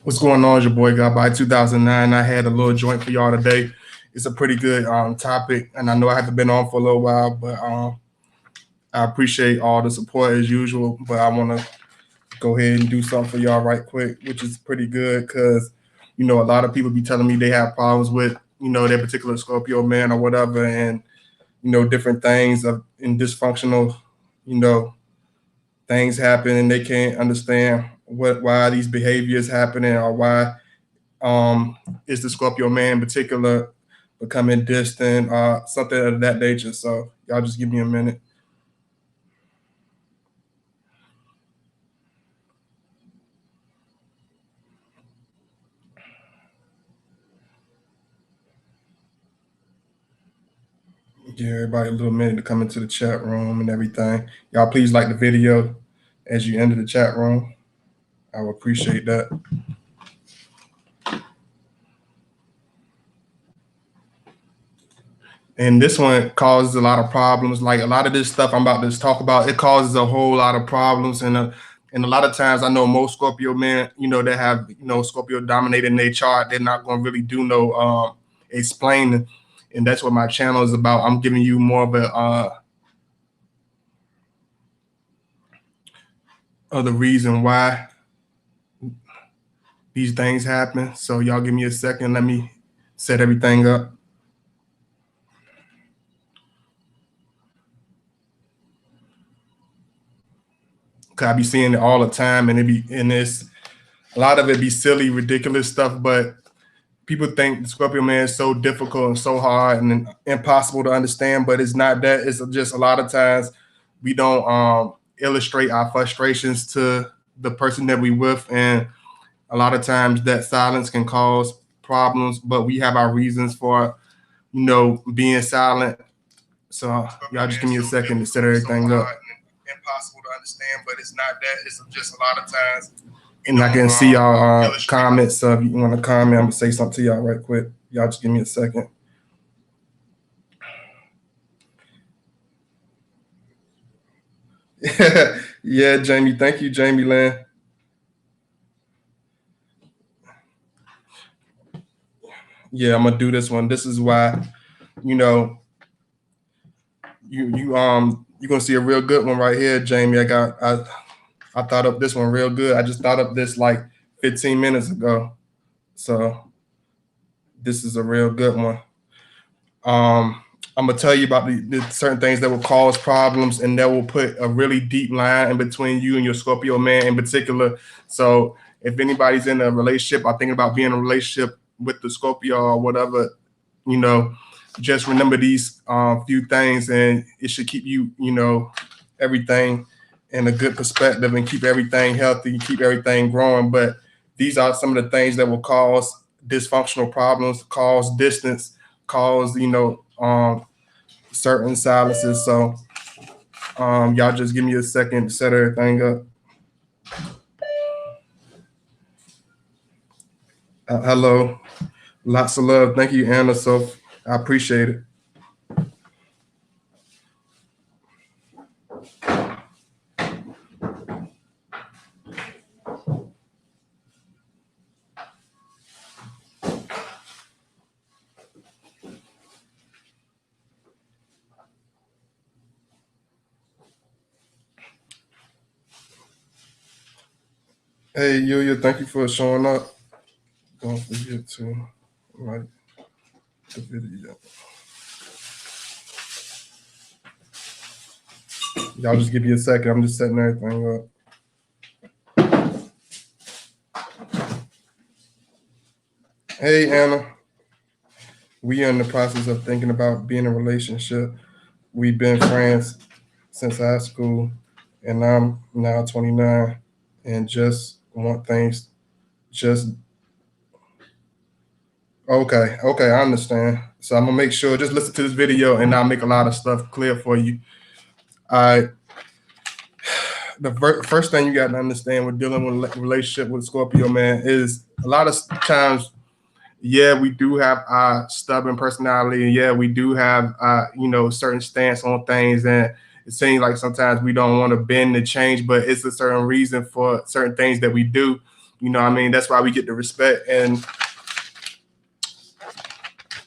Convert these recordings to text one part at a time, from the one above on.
What's going on? It's your boy got by 2009. I had a little joint for y'all today. It's a pretty good topic, and I know I haven't been on for a little while, but I appreciate all the support as usual. But I want to go ahead and do something for y'all right quick, which is pretty good because a lot of people be telling me they have problems with their particular Scorpio man or whatever, and different things of in dysfunctional you know things happen, and they can't understand why these behaviors happening or why um, is the Scorpio man in particular becoming distant, something of that nature. So y'all just give me a minute. Give everybody a little minute to come into the chat room and everything. Y'all please like the video as you enter the chat room. I would appreciate that. And this one causes a lot of problems. Like a lot of this stuff I'm about to talk about, it causes a whole lot of problems. And a lot of times I know most Scorpio men, that have Scorpio dominating their chart, they're not going to really do no explaining. And that's what my channel is about. I'm giving you more of the reason why these things happen. So y'all give me a second. Let me set everything up. Cause I be seeing it all the time, and it's a lot of it be silly, ridiculous stuff. But people think the Scorpio man is so difficult and so hard and impossible to understand, but it's not that. It's just a lot of times we don't illustrate our frustrations to the person that we with, and a lot of times that silence can cause problems. But we have our reasons for being silent. So y'all just give me a second to set everything up. Impossible to understand, but it's not that. It's just a lot of times. And I can see y'all comments. So if you want to comment, I'm gonna say something to y'all right quick. Y'all just give me a second. Yeah, Jamie. Thank you, Jamie Lynn. Yeah, I'm gonna do this one. This is why, you know, you're gonna see a real good one right here, Jamie. I thought up this one real good. I just thought up this like 15 minutes ago. So this is a real good one. I'm gonna tell you about the certain things that will cause problems, and that will put a really deep line in between you and your Scorpio man in particular. So if anybody's in a relationship or thinking about being in a relationship with the Scorpio or whatever, you know, just remember these few things, and it should keep you, everything in a good perspective and keep everything healthy, keep everything growing. But these are some of the things that will cause dysfunctional problems, cause distance, cause certain silences. So y'all just give me a second to set everything up. Hello, lots of love. Thank you, Anna. So I appreciate it. Hey, Yulia, thank you for showing up. Don't forget to like the video. Y'all just give me a second. I'm just setting everything up. Hey, Anna. We are in the process of thinking about being in a relationship. We've been friends since high school, and I'm now 29 and just want things just okay. Okay, I understand. So I'm gonna make sure just listen to this video, and I'll make a lot of stuff clear for you. All right. The first thing you got to understand with dealing with a relationship with Scorpio man is a lot of times, yeah, we do have our stubborn personality, and yeah, we do have certain stance on things, and it seems like sometimes we don't want to bend and change, but it's a certain reason for certain things that we do. You know what I mean? That's why we get the respect and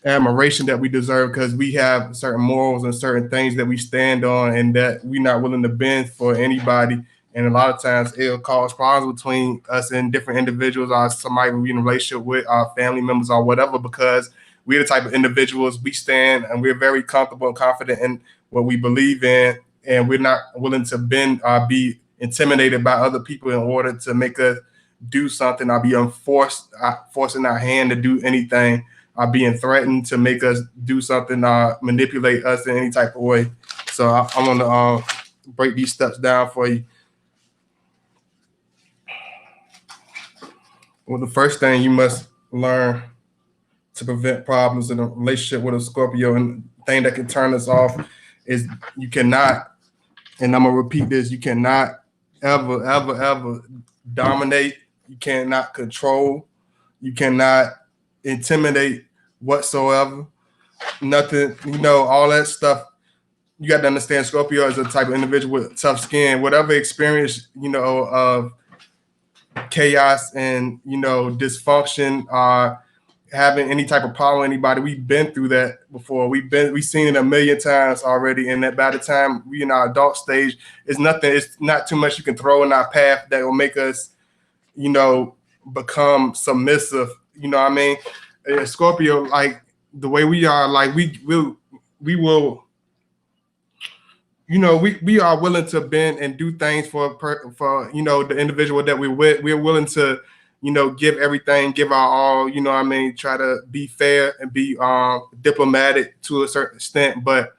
admiration that we deserve, because we have certain morals and certain things that we stand on and that we're not willing to bend for anybody. And a lot of times it'll cause problems between us and different individuals or somebody we're in a relationship with, our family members or whatever, because we're the type of individuals we stand and we're very comfortable and confident in what we believe in. And we're not willing to bend or be intimidated by other people in order to make us do something or be forcing our hand to do anything, are being threatened to make us do something, manipulate us in any type of way. So I want to break these steps down for you. Well, the first thing you must learn to prevent problems in a relationship with a Scorpio, and the thing that can turn us off, is you cannot, and I'm going to repeat this, you cannot ever dominate. You cannot control. You cannot intimidate whatsoever. Nothing, all that stuff. You got to understand Scorpio is a type of individual with tough skin. Whatever experience, of chaos and, dysfunction, having any type of problem with anybody, we've been through that before. We've seen it a million times already. And that by the time we in our adult stage, it's not too much you can throw in our path that will make us, become submissive. You know what I mean? Scorpio, like the way we are, like we will, we are willing to bend and do things for the individual that we're with. We're willing to, give everything, give our all. You know what I mean? Try to be fair and be diplomatic to a certain extent. But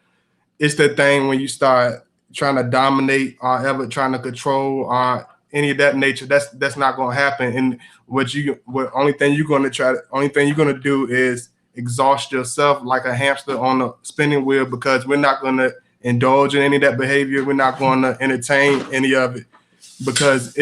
it's the thing when you start trying to dominate or ever trying to control or any of that nature, that's not going to happen. And only thing you're going to do is exhaust yourself like a hamster on a spinning wheel, because we're not going to indulge in any of that behavior. We're not going to entertain any of it, because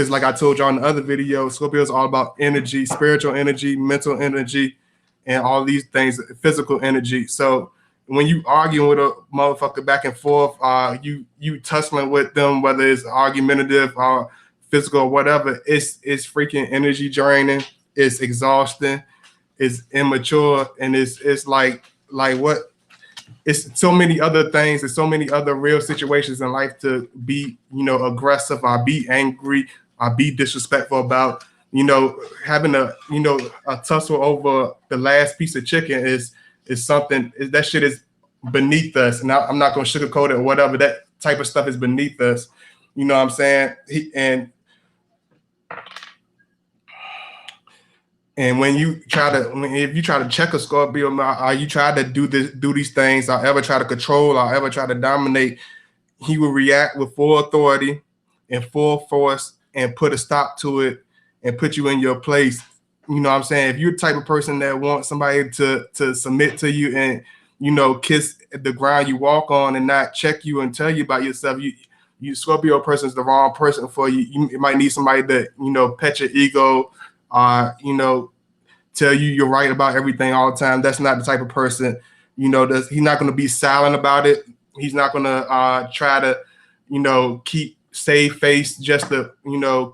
like I told y'all in the other video, Scorpio is all about energy, spiritual energy, mental energy, and all these things, physical energy. So when you arguing with a motherfucker back and forth, you tussling with them, whether it's argumentative or physical or whatever, it's freaking energy draining, it's exhausting, it's immature, and it's like what? It's so many other things. There's so many other real situations in life to be, aggressive or be angry or be disrespectful about. Having a tussle over the last piece of chicken is something that shit is beneath us. And I'm not going to sugarcoat it or whatever. That type of stuff is beneath us. You know what I'm saying? And if you try to check a Scorpio, or you try to do these things, or ever try to control, or ever try to dominate, he will react with full authority and full force and put a stop to it and put you in your place. You know what I'm saying? If you're the type of person that wants somebody to submit to you and, kiss the ground you walk on and not check you and tell you about yourself, you Scorpio person is the wrong person for you. You might need somebody that, pet your ego, tell you you're right about everything all the time. That's not the type of person, he's not going to be silent about it. He's not going to try to, save face just to,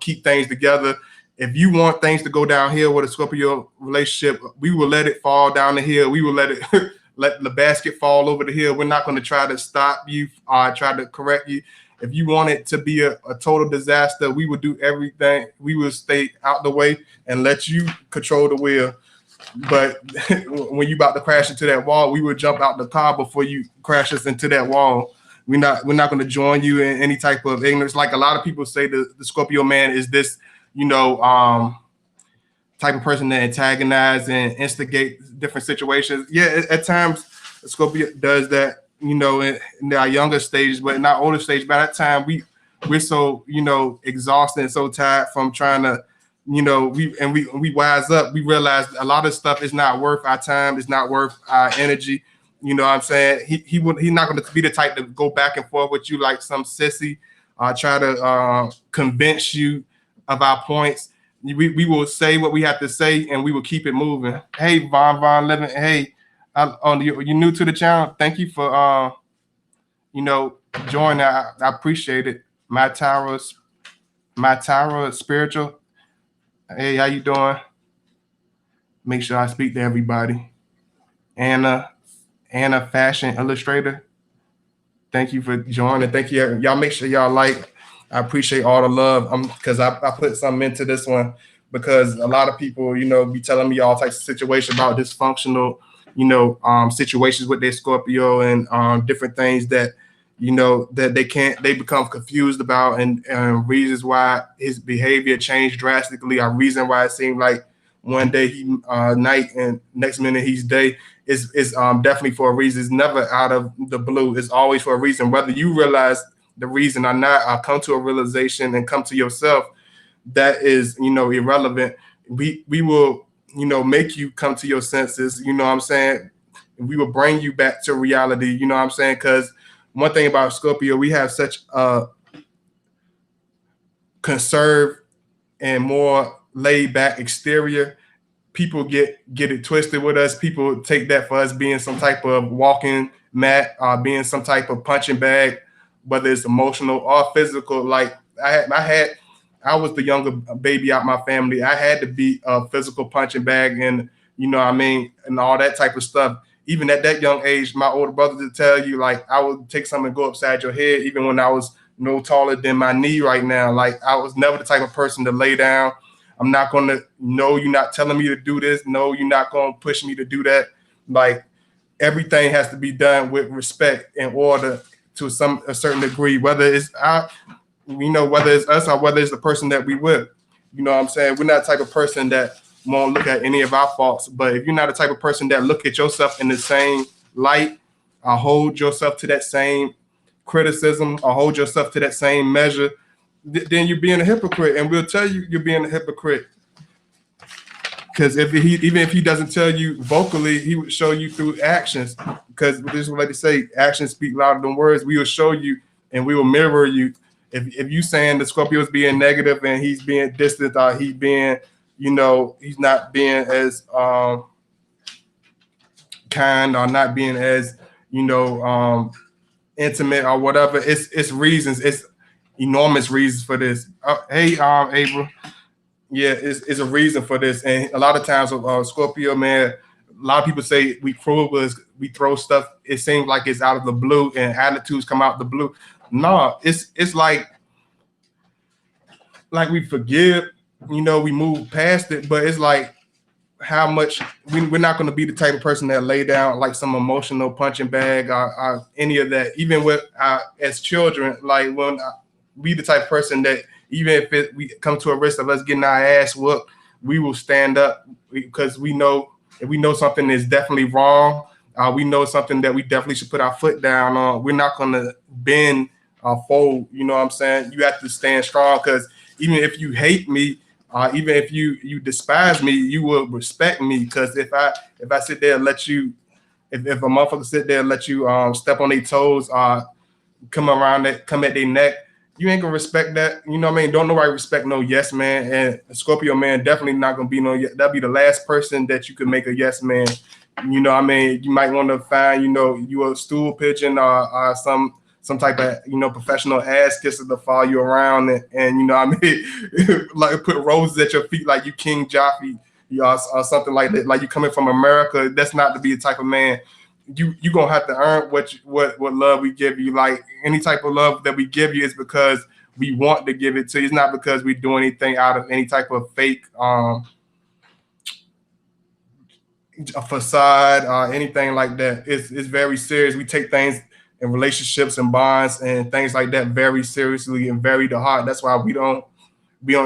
keep things together. If you want things to go downhill with a Scorpio relationship, we will let it fall down the hill. We will let the basket fall over the hill. We're not going to try to stop you or try to correct you. If you want it to be a total disaster, we will do everything. We will stay out the way and let you control the wheel. But when you about to crash into that wall, we will jump out the car before you crash us into that wall. We're not going to join you in any type of ignorance. Like a lot of people say, the Scorpio man is this, type of person that antagonize and instigate different situations. Yeah, at times Scorpio does that, in our younger stages, but in our older stage, by that time we're so, exhausted and so tired from trying to, we wise up. We realize a lot of stuff is not worth our time. It's not worth our energy. You know what I'm saying? He's not going to be the type to go back and forth with you like some sissy, try to convince you of our points. We will say what we have to say, and we will keep it moving. Hey, Von Living. Hey, you're new to the channel. Thank you for joining. I appreciate it. My Tower Spiritual. Hey, how you doing? Make sure I speak to everybody. Anna, Anna, fashion illustrator. Thank you for joining. Thank you. Y'all make sure y'all like. I appreciate all the love. Because I put something into this one because a lot of people, be telling me all types of situations about dysfunctional, situations with their Scorpio and different things that, that they become confused about and reasons why his behavior changed drastically. A reason why it seemed like one day he night and next minute he's day is definitely for a reason. It's never out of the blue. It's always for a reason. Whether you realize the reason or not, I'll come to a realization and come to yourself. That is, irrelevant. We will, make you come to your senses. You know what I'm saying? We will bring you back to reality. You know what I'm saying? Because one thing about Scorpio, we have such a conserved and more laid back exterior. People get it twisted with us. People take that for us being some type of walking mat, being some type of punching bag, whether it's emotional or physical. Like I was the younger baby out my family. I had to be a physical punching bag, and and all that type of stuff. Even at that young age, my older brother to tell you, like, I would take something and go upside your head, even when I was no taller than my knee right now. Like, I was never the type of person to lay down. I'm not going to, no, you're not telling me to do this. No, you're not going to push me to do that. Like, everything has to be done with respect in order to a certain degree, whether it's whether it's us or whether it's the person that we with. You know what I'm saying? We're not the type of person that won't look at any of our faults. But if you're not the type of person that look at yourself in the same light, or hold yourself to that same criticism, or hold yourself to that same measure, then you're being a hypocrite. And we'll tell you you're being a hypocrite. Because even if he doesn't tell you vocally, he would show you through actions. Because this is what they say: actions speak louder than words. We will show you, and we will mirror you. If you saying the Scorpio is being negative and he's being distant, or he's being, he's not being as kind, or not being as, intimate or whatever, it's reasons. It's enormous reasons for this. Hey, April. Yeah, it's a reason for this. And a lot of times with Scorpio, man, a lot of people say we cruel because we throw stuff. It seems like it's out of the blue and attitudes come out the blue. No, it's like we forgive, we move past it, but it's like how much we're not going to be the type of person that lay down like some emotional punching bag or any of that. Even with as children, like when we the type of person that even if we come to a risk of us getting our ass whooped, we will stand up because we know if we know something is definitely wrong, we know something that we definitely should put our foot down on. We're not going to bend or fold. You know what I'm saying? You have to stand strong because even if you hate me, even if you despise me, you will respect me. Because if I sit there and let you, if a motherfucker sit there and let you step on their toes, come at their neck, you ain't gonna respect that. You know what I mean? Don't nobody respect no yes man. And a Scorpio man definitely not gonna be no. That'll be the last person that you could make a yes man. You know what I mean? You might want to find, you a stool pigeon or some type of, professional ass kisser to follow you around and you know what I mean, like put roses at your feet like you King Joffrey, or something like that. Like you coming from America. That's not to be the type of man. You gonna have to earn what love we give you. Like any type of love that we give you is because we want to give it to you. It's not because we do anything out of any type of fake a facade or anything like that. It's very serious. We take things in relationships and bonds and things like that very seriously and very to heart. That's why we don't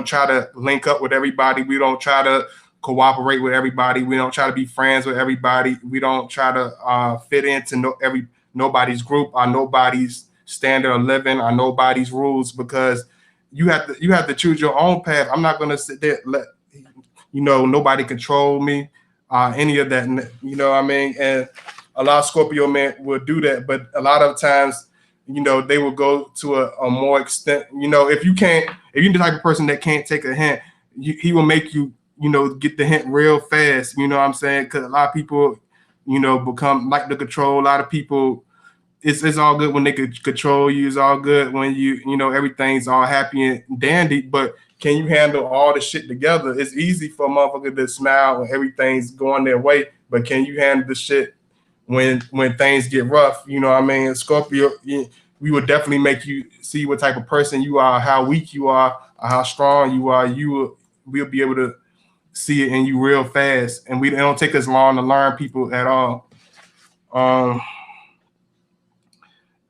try to link up with everybody. We don't try to cooperate with everybody. We don't try to be friends with everybody. We don't try to fit into nobody's group or nobody's standard of living or nobody's rules, because you have to choose your own path. I'm not gonna sit there let nobody control me, any of that. You know what I mean? And a lot of Scorpio men will do that, but a lot of times, they will go to a more extent. If you're the type of person that can't take a hint, he will make you, get the hint real fast. You know what I'm saying? Because a lot of people, become like the control. A lot of people, it's all good when they could control you. It's all good when everything's all happy and dandy. But can you handle all the shit together? It's easy for a motherfucker to smile when everything's going their way, but can you handle the shit when things get rough? You know what I mean? Scorpio, we will definitely make you see what type of person you are, how weak you are, or how strong you are. We'll be able to see it in you real fast, and it don't take us long to learn people at all. Well,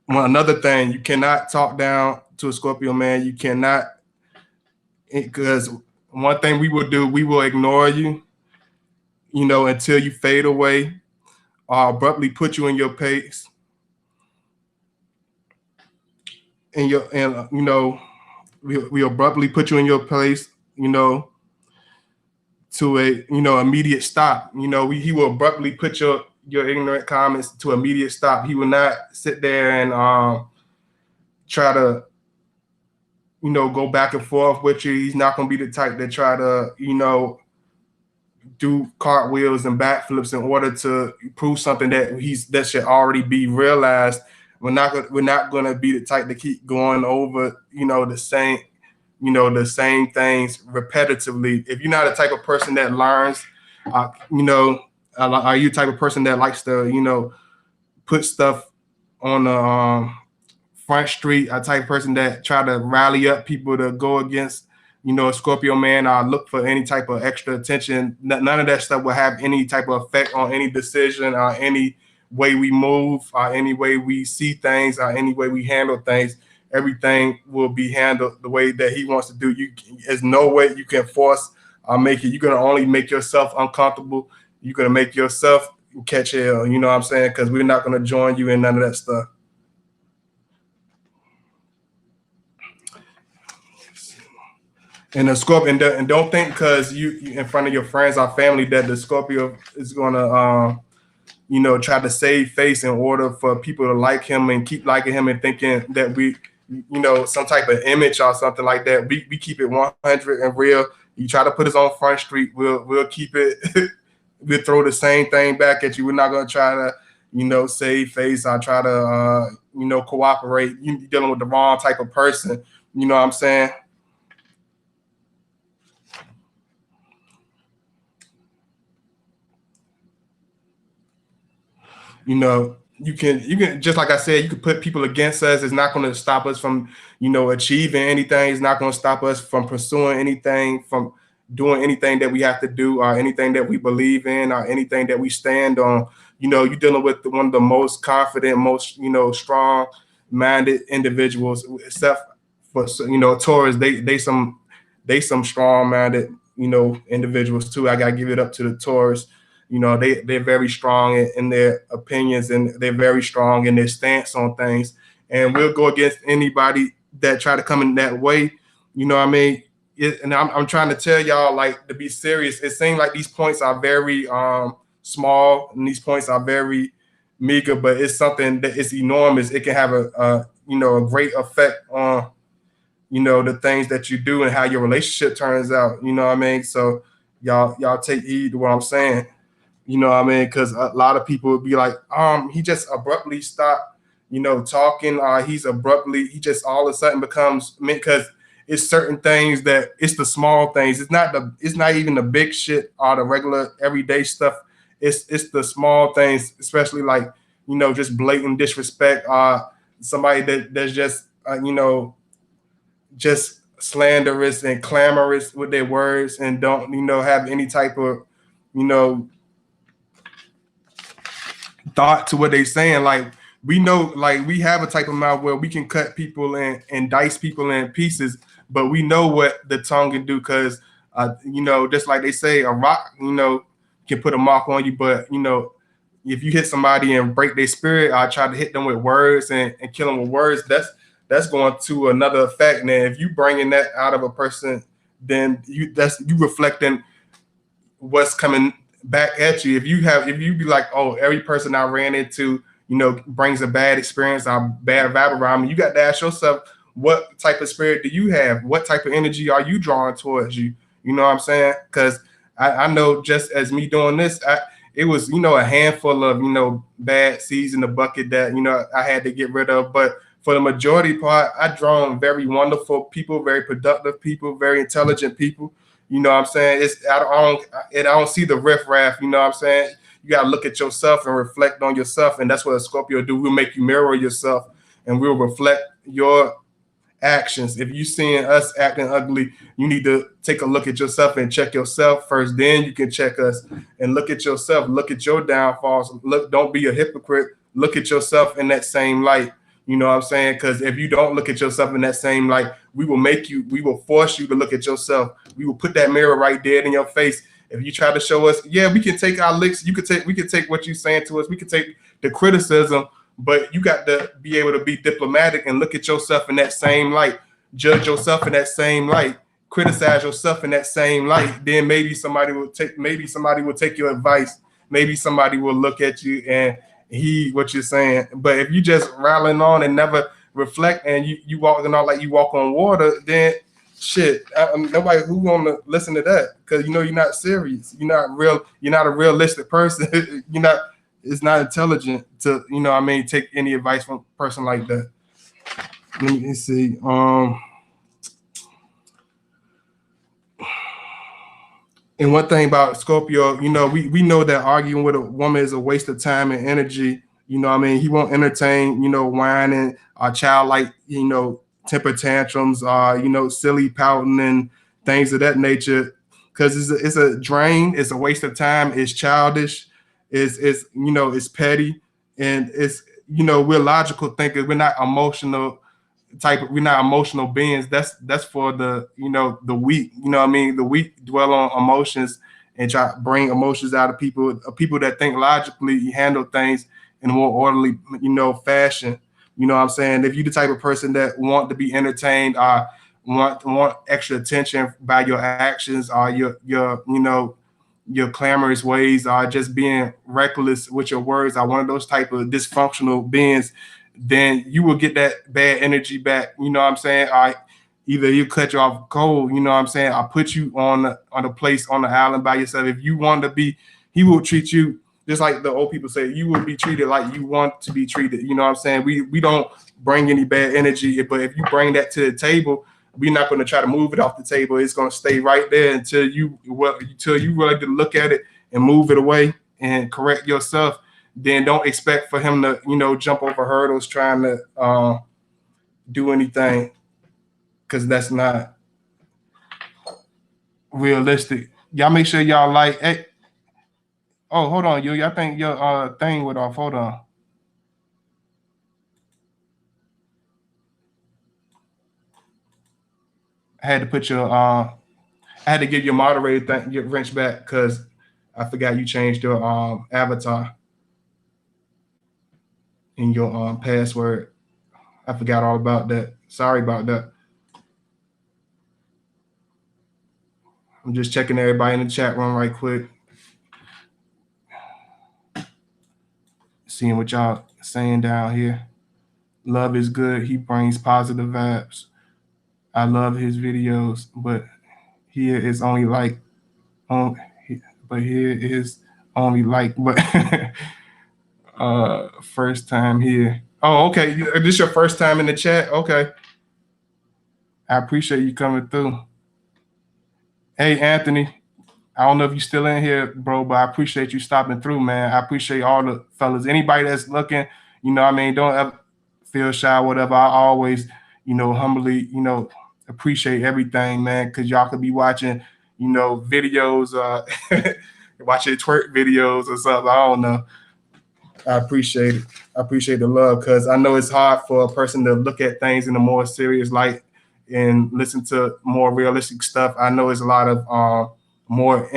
another thing, you cannot talk down to a Scorpio man. You cannot, because one thing we will do, we will ignore you, until you fade away, or abruptly put you in your place, we abruptly put you in your place, to a immediate stop. He will abruptly put your ignorant comments to immediate stop. He will not sit there and try to go back and forth with you. He's not going to be the type that try to do cartwheels and backflips in order to prove something that should already be realized. We're not going to be the type to keep going over the same things repetitively. If you're not the type of person that learns, are you the type of person that likes to put stuff on the front street, a type of person that try to rally up people to go against a Scorpio man, or look for any type of extra attention? None of that stuff will have any type of effect on any decision, or any way we move, or any way we see things, or any way we handle things. Everything will be handled the way that he wants to do. There's no way you can force or make it. You're gonna only make yourself uncomfortable. You're gonna make yourself catch hell. You know what I'm saying? Because we're not gonna join you in none of that stuff. And the Scorpio, and don't think because you in front of your friends or family that the Scorpio is gonna try to save face in order for people to like him and keep liking him, and thinking that we some type of image or something like that. We keep it 100 and real. You try to put us on Front Street, we'll keep it. We'll throw the same thing back at you. We're not gonna try to save face or try to cooperate. You're dealing with the wrong type of person. You know what I'm saying? You can, just like I said, you can put people against us. It's not going to stop us from achieving anything. It's not going to stop us from pursuing anything, from doing anything that we have to do, or anything that we believe in, or anything that we stand on. You're dealing with one of the most confident, most strong minded individuals, except for Taurus. They some strong minded individuals too. I gotta give it up to the Taurus. They're very strong in their opinions, and they're very strong in their stance on things. And we'll go against anybody that try to come in that way. You know what I mean? And I'm trying to tell y'all, like, to be serious. It seems like these points are very small, and these points are very meager, but it's something that is enormous. It can have a great effect on the things that you do and how your relationship turns out. You know what I mean? So y'all take heed to what I'm saying. You know what I mean? Because a lot of people would be like, he just abruptly stopped, talking. He just all of a sudden becomes, because it's certain things that it's the small things. It's not even the big shit or the regular everyday stuff. It's the small things, especially like, just blatant disrespect, somebody that's just, just slanderous and clamorous with their words, and don't, have any type of, thought to what they're saying. Like, we know, like, we have a type of mouth where we can cut people and dice people in pieces, but we know what the tongue can do, because just like they say, a rock can put a mark on you, but if you hit somebody and break their spirit, I try to hit them with words and kill them with words, that's going to another effect. And if you bringing that out of a person, then you reflecting what's coming back at you. If you be like, oh, every person I ran into, brings a bad experience or bad vibe around me, you got to ask yourself, what type of spirit do you have? What type of energy are you drawing towards you? You know what I'm saying? Because I know, just as me doing this, it was, a handful of, bad seeds in the bucket that, I had to get rid of. But for the majority part, I drawn very wonderful people, very productive people, very intelligent people. You know what I'm saying? I don't see the riffraff. You know what I'm saying? You gotta look at yourself and reflect on yourself, and that's what a Scorpio do. We'll make you mirror yourself, and we'll reflect your actions. If you seeing us acting ugly, you need to take a look at yourself and check yourself first. Then you can check us and look at yourself. Look at your downfalls. Look, don't be a hypocrite. Look at yourself in that same light. You know what I'm saying? Because if you don't look at yourself in that same light, we will force you to look at yourself. We will put that mirror right dead in your face. If you try to show us, yeah, we can take our licks. We can take what you're saying to us. We can take the criticism, but you got to be able to be diplomatic and look at yourself in that same light, judge yourself in that same light, criticize yourself in that same light. Then maybe somebody will take your advice. Maybe somebody will look at you and heed what you're saying. But if you just rattling on and never reflect and you walking on like you walk on water, then shit, nobody who gonna listen to that, because you're not serious. You're not real. You're not a realistic person. You're not. It's not intelligent to take any advice from a person like that. Let me see. And one thing about Scorpio, we know that arguing with a woman is a waste of time and energy. He won't entertain, whining or childlike, temper tantrums, silly pouting and things of that nature. Because it's a drain, it's a waste of time, it's childish, it's petty, and it's we're logical thinkers. We're not emotional we're not emotional beings. That's for the the weak. The weak dwell on emotions and try to bring emotions out of people. People that think logically handle things in a more orderly fashion. You know what I'm saying? If you're the type of person that want to be entertained, want extra attention by your actions, or your clamorous ways, or just being reckless with your words, are one of those type of dysfunctional beings, then you will get that bad energy back. You know what I'm saying? Either you cut you off cold, you know what I'm saying? I put you on a place on the island by yourself. If you want to be, he will treat you just like the old people say, you will be treated like you want to be treated. You know what I'm saying? We don't bring any bad energy, but if you bring that to the table, we're not going to try to move it off the table. It's going to stay right there until you really to look at it and move it away and correct yourself. Then don't expect for him to, jump over hurdles trying to do anything, because that's not realistic. Y'all make sure y'all like. Hey, oh, hold on, I think your thing went off. Hold on. I had to put I had to give your moderator your wrench back because I forgot you changed your avatar in your password. I forgot all about that. Sorry about that. I'm just checking everybody in the chat room right quick. Seeing what y'all saying down here. Love is good. He brings positive vibes. I love his videos, but here is only like, but first time here. Oh, okay. This is your first time in the chat? Okay. I appreciate you coming through. Hey, Anthony. I don't know if you're still in here, bro, but I appreciate you stopping through, man. I appreciate all the fellas. Anybody that's looking, don't ever feel shy, whatever. I always, humbly, appreciate everything, man, because y'all could be watching, videos, watching twerk videos or something. I don't know. I appreciate it. I appreciate the love, because I know it's hard for a person to look at things in a more serious light and listen to more realistic stuff. I know it's a lot of more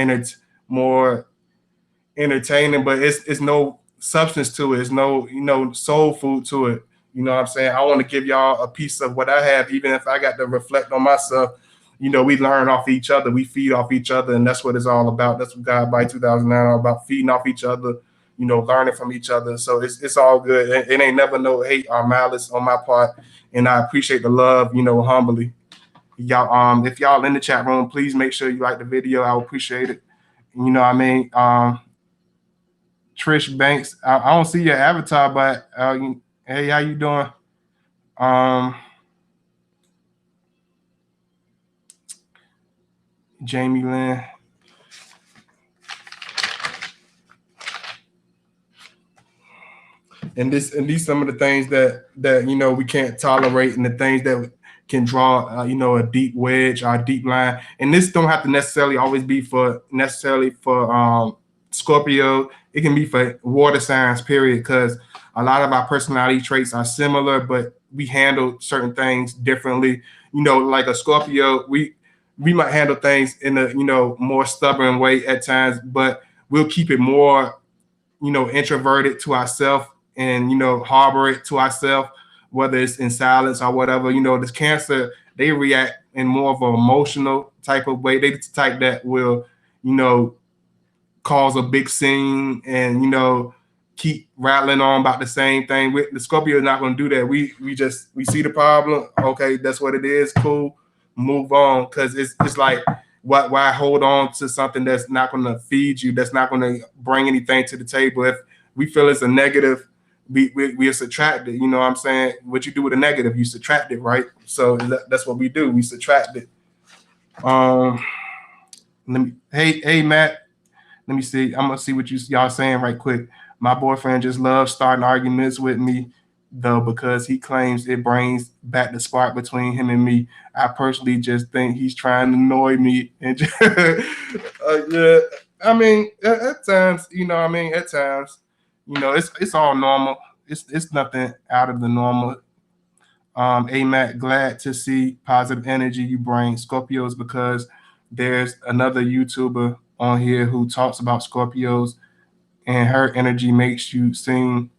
entertaining, but it's no substance to it. It's no soul food to it. You know what I'm saying? I want to give y'all a piece of what I have, even if I got to reflect on myself. We learn off each other, we feed off each other, and that's what it's all about. That's what God by 2009 all about, feeding off each other, learning from each other. So it's all good. It ain't never no hate or malice on my part, and I appreciate the love, humbly. Y'all, if y'all in the chat room, please make sure you like the video. I would appreciate it. Trish Banks, I don't see your avatar, but hey, how you doing? Jamie Lynn. And these some of the things that we can't tolerate, and the things that can draw a deep wedge or a deep line. And this don't have to necessarily always be for Scorpio. It can be for water signs, period, because a lot of our personality traits are similar, but we handle certain things differently. Like a Scorpio, we might handle things in a more stubborn way at times, but we'll keep it more introverted to ourselves, and harbor it to ourselves, whether it's in silence or whatever. This Cancer, they react in more of an emotional type of way. They the type that will cause a big scene, and keep rattling on about the same thing. The Scorpio is not going to do that. We see the problem. Okay, that's what it is. Cool, move on, because it's like, why hold on to something that's not going to feed you, that's not going to bring anything to the table? If we feel it's a negative, we subtract it. You know what I'm saying? What you do with a negative, you subtract it, right? So that's what we do. We subtract it. Hey Matt, let me see. I'm gonna see what y'all saying right quick. My boyfriend just loves starting arguments with me, though, because he claims it brings back the spark between him and me. I personally just think he's trying to annoy me. And yeah, I mean, at times, at times, it's all normal. It's nothing out of the normal. Matt, glad to see positive energy you bring Scorpios, because there's another YouTuber on here who talks about Scorpios, and her energy makes you seem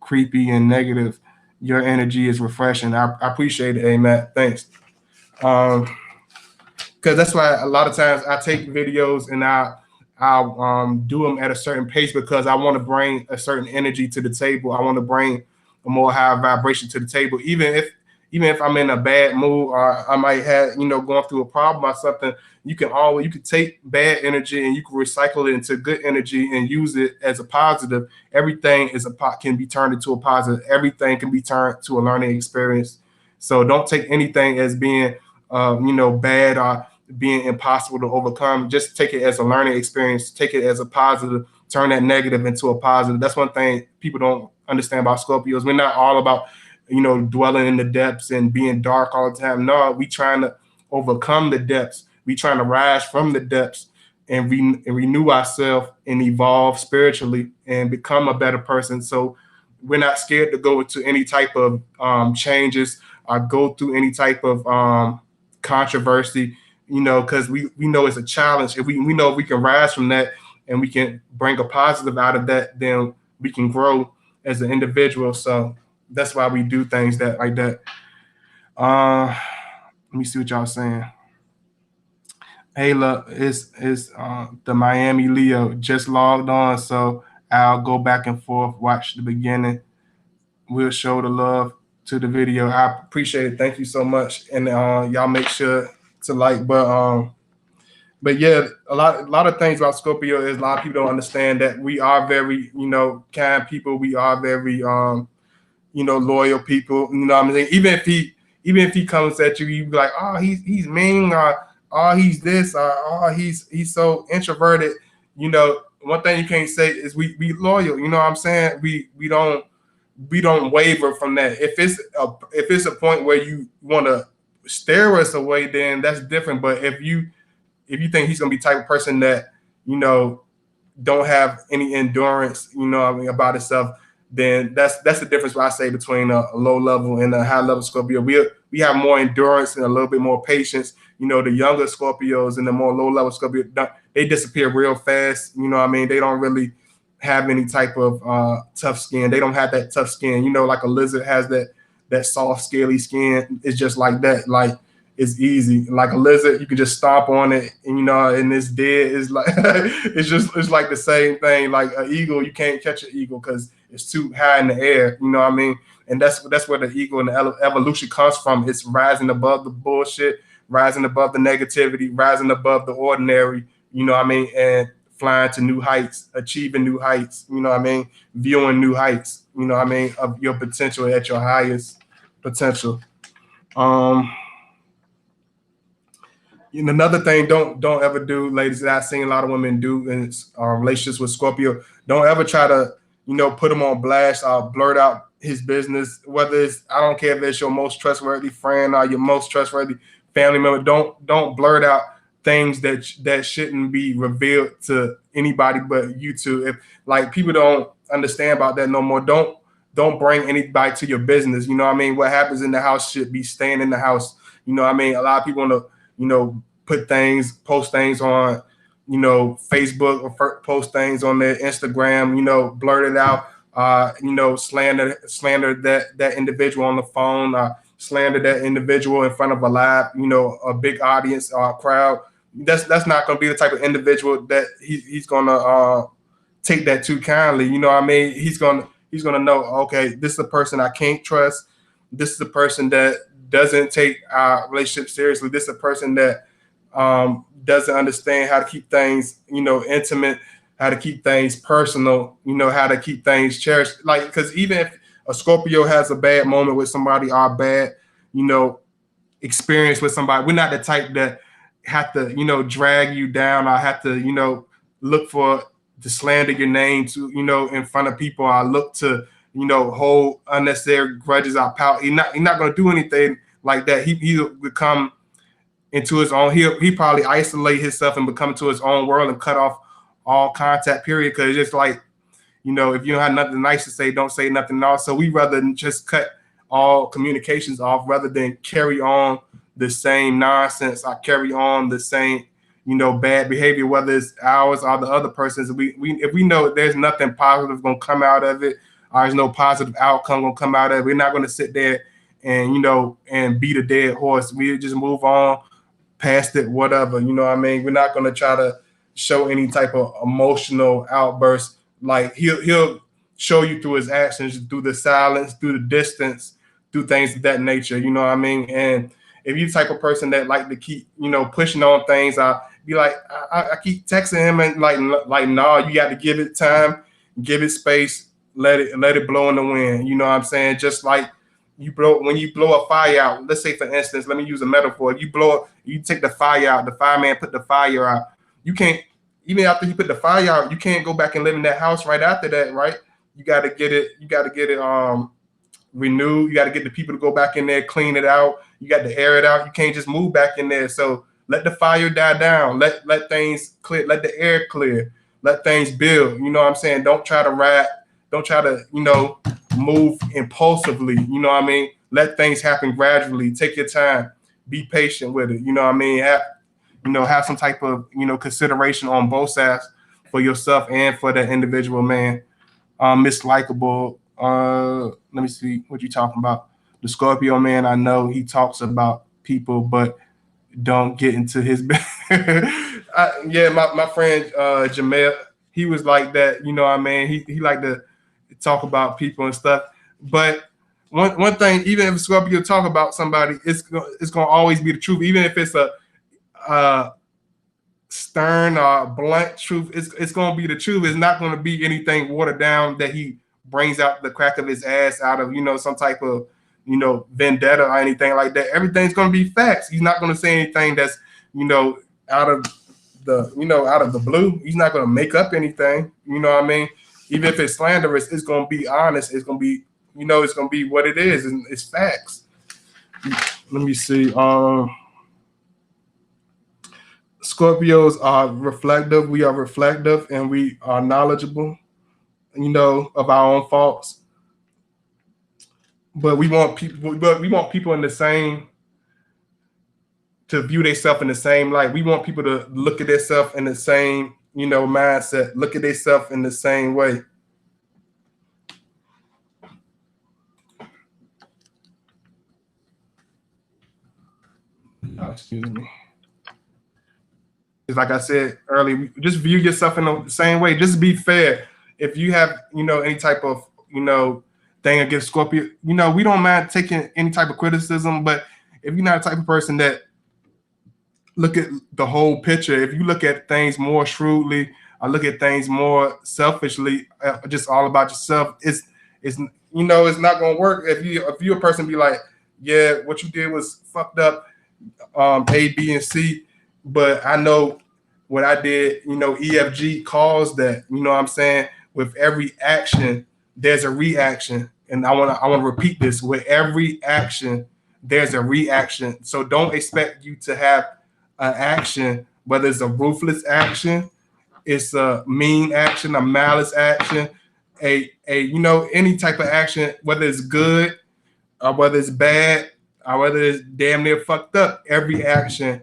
creepy and negative. Your energy is refreshing. I appreciate it, Matt. Thanks. Because that's why a lot of times I take videos and I'll do them at a certain pace, because I want to bring a certain energy to the table. I want to bring a more high vibration to the table, even if I'm in a bad mood, or I might have going through a problem or something. You can take bad energy and you can recycle it into good energy and use it as a positive. Everything can be turned into a positive. Everything can be turned to a learning experience. So don't take anything as being bad or being impossible to overcome. Just take it as a learning experience. Take it as a positive. Turn that negative into a positive. That's one thing people don't understand about Scorpios. We're not all about dwelling in the depths and being dark all the time. No, we trying to overcome the depths. We trying to rise from the depths and renew ourselves and evolve spiritually and become a better person. So we're not scared to go into any type of changes or go through any type of controversy, because we know it's a challenge. If we know if we can rise from that and we can bring a positive out of that, then we can grow as an individual. So that's why we do things like that. Let me see what y'all saying. Hey, look, it's the Miami Leo just logged on, so I'll go back and forth, watch the beginning. We'll show the love to the video. I appreciate it. Thank you so much, and y'all make sure to like. But yeah, a lot of things about Scorpio is a lot of people don't understand that we are very kind people. We are very loyal people. You know what I'm saying? Even if he comes at you, you be like, oh, he's mean, or oh, he's this, or oh, he's so introverted. One thing you can't say is we loyal. You know what I'm saying? We don't waver from that. If it's a point where you want to stare us away, then that's different. But if you think he's gonna be the type of person that don't have any endurance, about himself, then that's the difference. What I say between a low level and a high level Scorpio. We have more endurance and a little bit more patience. The younger Scorpios and the more low level Scorpio, they disappear real fast. They don't really have any type of tough skin. They don't have that tough skin. Like a lizard has that soft, scaly skin. It's just like that. Like, it's easy. Like a lizard, you can just stomp on it, and it's dead. It's like it's like the same thing. Like an eagle, you can't catch an eagle because it's too high in the air. You know what I mean? And that's where the eagle and the evolution comes from. It's rising above the bullshit, rising above the negativity, rising above the ordinary. You know what I mean? And flying to new heights, achieving new heights. You know what I mean? Viewing new heights. You know what I mean? Of your potential at your highest. potential. Another thing, don't ever do, ladies, that I've seen a lot of women do in relationships with Scorpio. Don't ever try to, put him on blast or blurt out his business. Whether it's, I don't care if it's your most trustworthy friend or your most trustworthy family member. Don't blurt out things that shouldn't be revealed to anybody but you two. If like people don't understand about that no more, don't bring anybody to your business. You know what I mean? What happens in the house should be staying in the house. You know what I mean? A lot of people want to, post things on, Facebook, or post things on their Instagram, blurt it out, slander that individual on the phone, slander that individual in front of a live, a big audience or crowd. That's not going to be the type of individual that he's going to take that too kindly. You know what I mean? He's going to know, okay, this is a person I can't trust. This is a person that doesn't take our relationship seriously. This is a person that doesn't understand how to keep things, intimate, how to keep things personal, how to keep things cherished. Like, because even if a Scorpio has a bad moment with somebody or a bad, experience with somebody, we're not the type that have to, drag you down or have to, look to slander your name to, in front of people, or look to, hold unnecessary grudges or pout. He's not going to do anything like that. He'll become into his own. He probably isolate himself and become into his own world and cut off all contact, period. Because it's just like, if you don't have nothing nice to say, don't say nothing else. So we rather than just cut all communications off rather than carry on the same nonsense or carry on the same, bad behavior, whether it's ours or the other person's. If we know there's nothing positive going to come out of it, or there's no positive outcome going to come out of it, we're not going to sit there and, and beat a dead horse. We just move on past it, whatever. You know what I mean? We're not going to try to show any type of emotional outburst. Like he'll show you through his actions, through the silence, through the distance, through things of that nature. You know what I mean? And if you're the type of person that like to keep, pushing on things, I be like, I keep texting him and like, nah, you got to give it time, give it space, let it blow in the wind. You know what I'm saying? Just like when you blow a fire out. Let's say, for instance, let me use a metaphor. If you take the fire out, the fireman put the fire out. You can't, even after you put the fire out, you can't go back and live in that house right after that, right? You got to get it renewed. You got to get the people to go back in there, clean it out. You got to air it out. You can't just move back in there. So let the fire die down. Let things clear. Let the air clear. Let things build. You know what I'm saying? Don't try to move impulsively. You know what I mean? Let things happen gradually. Take your time. Be patient with it. You know what I mean? Have some type of, consideration on both sides for yourself and for that individual man. Mislikable. Let me see what you talking about. The Scorpio man, I know he talks about people, but don't get into his yeah, my friend Jamel, he was like that. You know what I mean? He liked to talk about people and stuff. But one thing, even if Scorpio talk about somebody, it's gonna always be the truth. Even if it's a stern or blunt truth, it's gonna be the truth. It's not gonna be anything watered down that he brings out the crack of his ass out of, some type of, vendetta or anything like that. Everything's going to be facts. He's not going to say anything that's, out of the blue. He's not going to make up anything. You know what I mean? Even if it's slanderous, it's going to be honest. It's going to be, it's going to be what it is. And it's facts. Let me see. Scorpios are reflective. We are reflective and we are knowledgeable, of our own faults. But we want people in the same, to view themselves in the same light. We want people to look at themselves in the same, mindset, look at themselves in the same way. Oh, excuse me. It's like I said earlier, just view yourself in the same way. Just be fair. If you have, any type of, thing against Scorpio, we don't mind taking any type of criticism, but if you're not the type of person that look at the whole picture, if you look at things more shrewdly, or look at things more selfishly, just all about yourself, it's not going to work. If you're a person be like, yeah, what you did was fucked up, A, B, and C, but I know what I did, EFG caused that, you know what I'm saying? With every action, there's a reaction. And I wanna repeat this. With every action, there's a reaction. So don't expect you to have an action, whether it's a ruthless action, it's a mean action, a malice action, any type of action, whether it's good or whether it's bad or whether it's damn near fucked up. Every action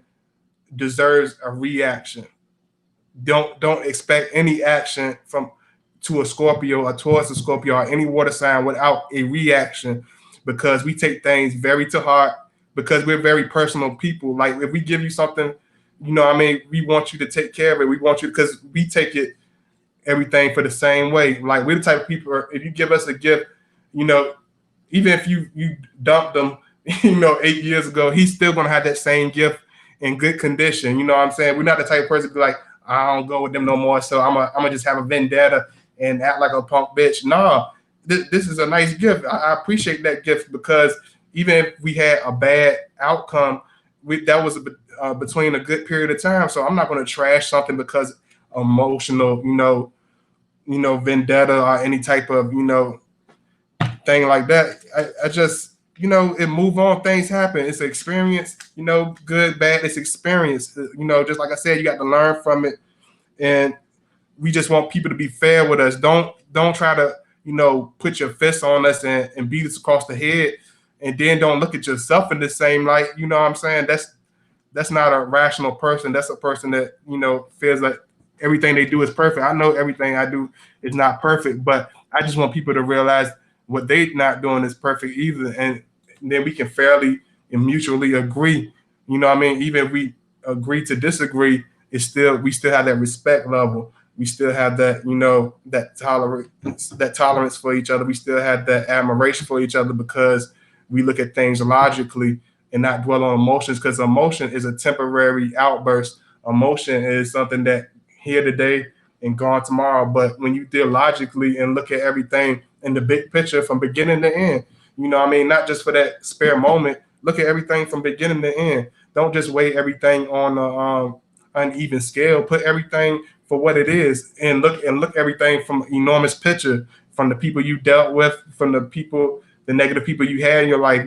deserves a reaction. Don't expect any action from to a Scorpio or towards a Scorpio or any water sign without a reaction, because we take things very to heart, because we're very personal people. Like if we give you something, we want you to take care of it. We want you, because we take it everything for the same way. Like we're the type of people, if you give us a gift, you know, even if you dumped them, 8 years ago, he's still gonna have that same gift in good condition. You know what I'm saying? We're not the type of person to be like, I don't go with them no more, so I'm gonna just have a vendetta and act like a punk bitch. No, this is a nice gift. I appreciate that gift, because even if we had a bad outcome, that was between a good period of time. So I'm not gonna trash something because emotional, vendetta or any type of, thing like that. I just, it move on. Things happen. It's an experience, good, bad. It's experience. Just like I said, you got to learn from it, and we just want people to be fair with us. Don't try to, put your fist on us and beat us across the head, and then don't look at yourself in the same light. You know what I'm saying? That's not a rational person. That's a person that, feels like everything they do is perfect. I know everything I do is not perfect, but I just want people to realize what they're not doing is perfect either. And then we can fairly and mutually agree. You know what I mean? Even if we agree to disagree, we still have that respect level. We still have that, that tolerance for each other. We still have that admiration for each other, because we look at things logically and not dwell on emotions, because emotion is a temporary outburst. Emotion is something that here today and gone tomorrow. But when you deal logically and look at everything in the big picture from beginning to end, not just for that spare moment, look at everything from beginning to end. Don't just weigh everything on an uneven scale. Put everything for what it is, and look everything from enormous picture, from the people you dealt with, from the negative people you had in your life,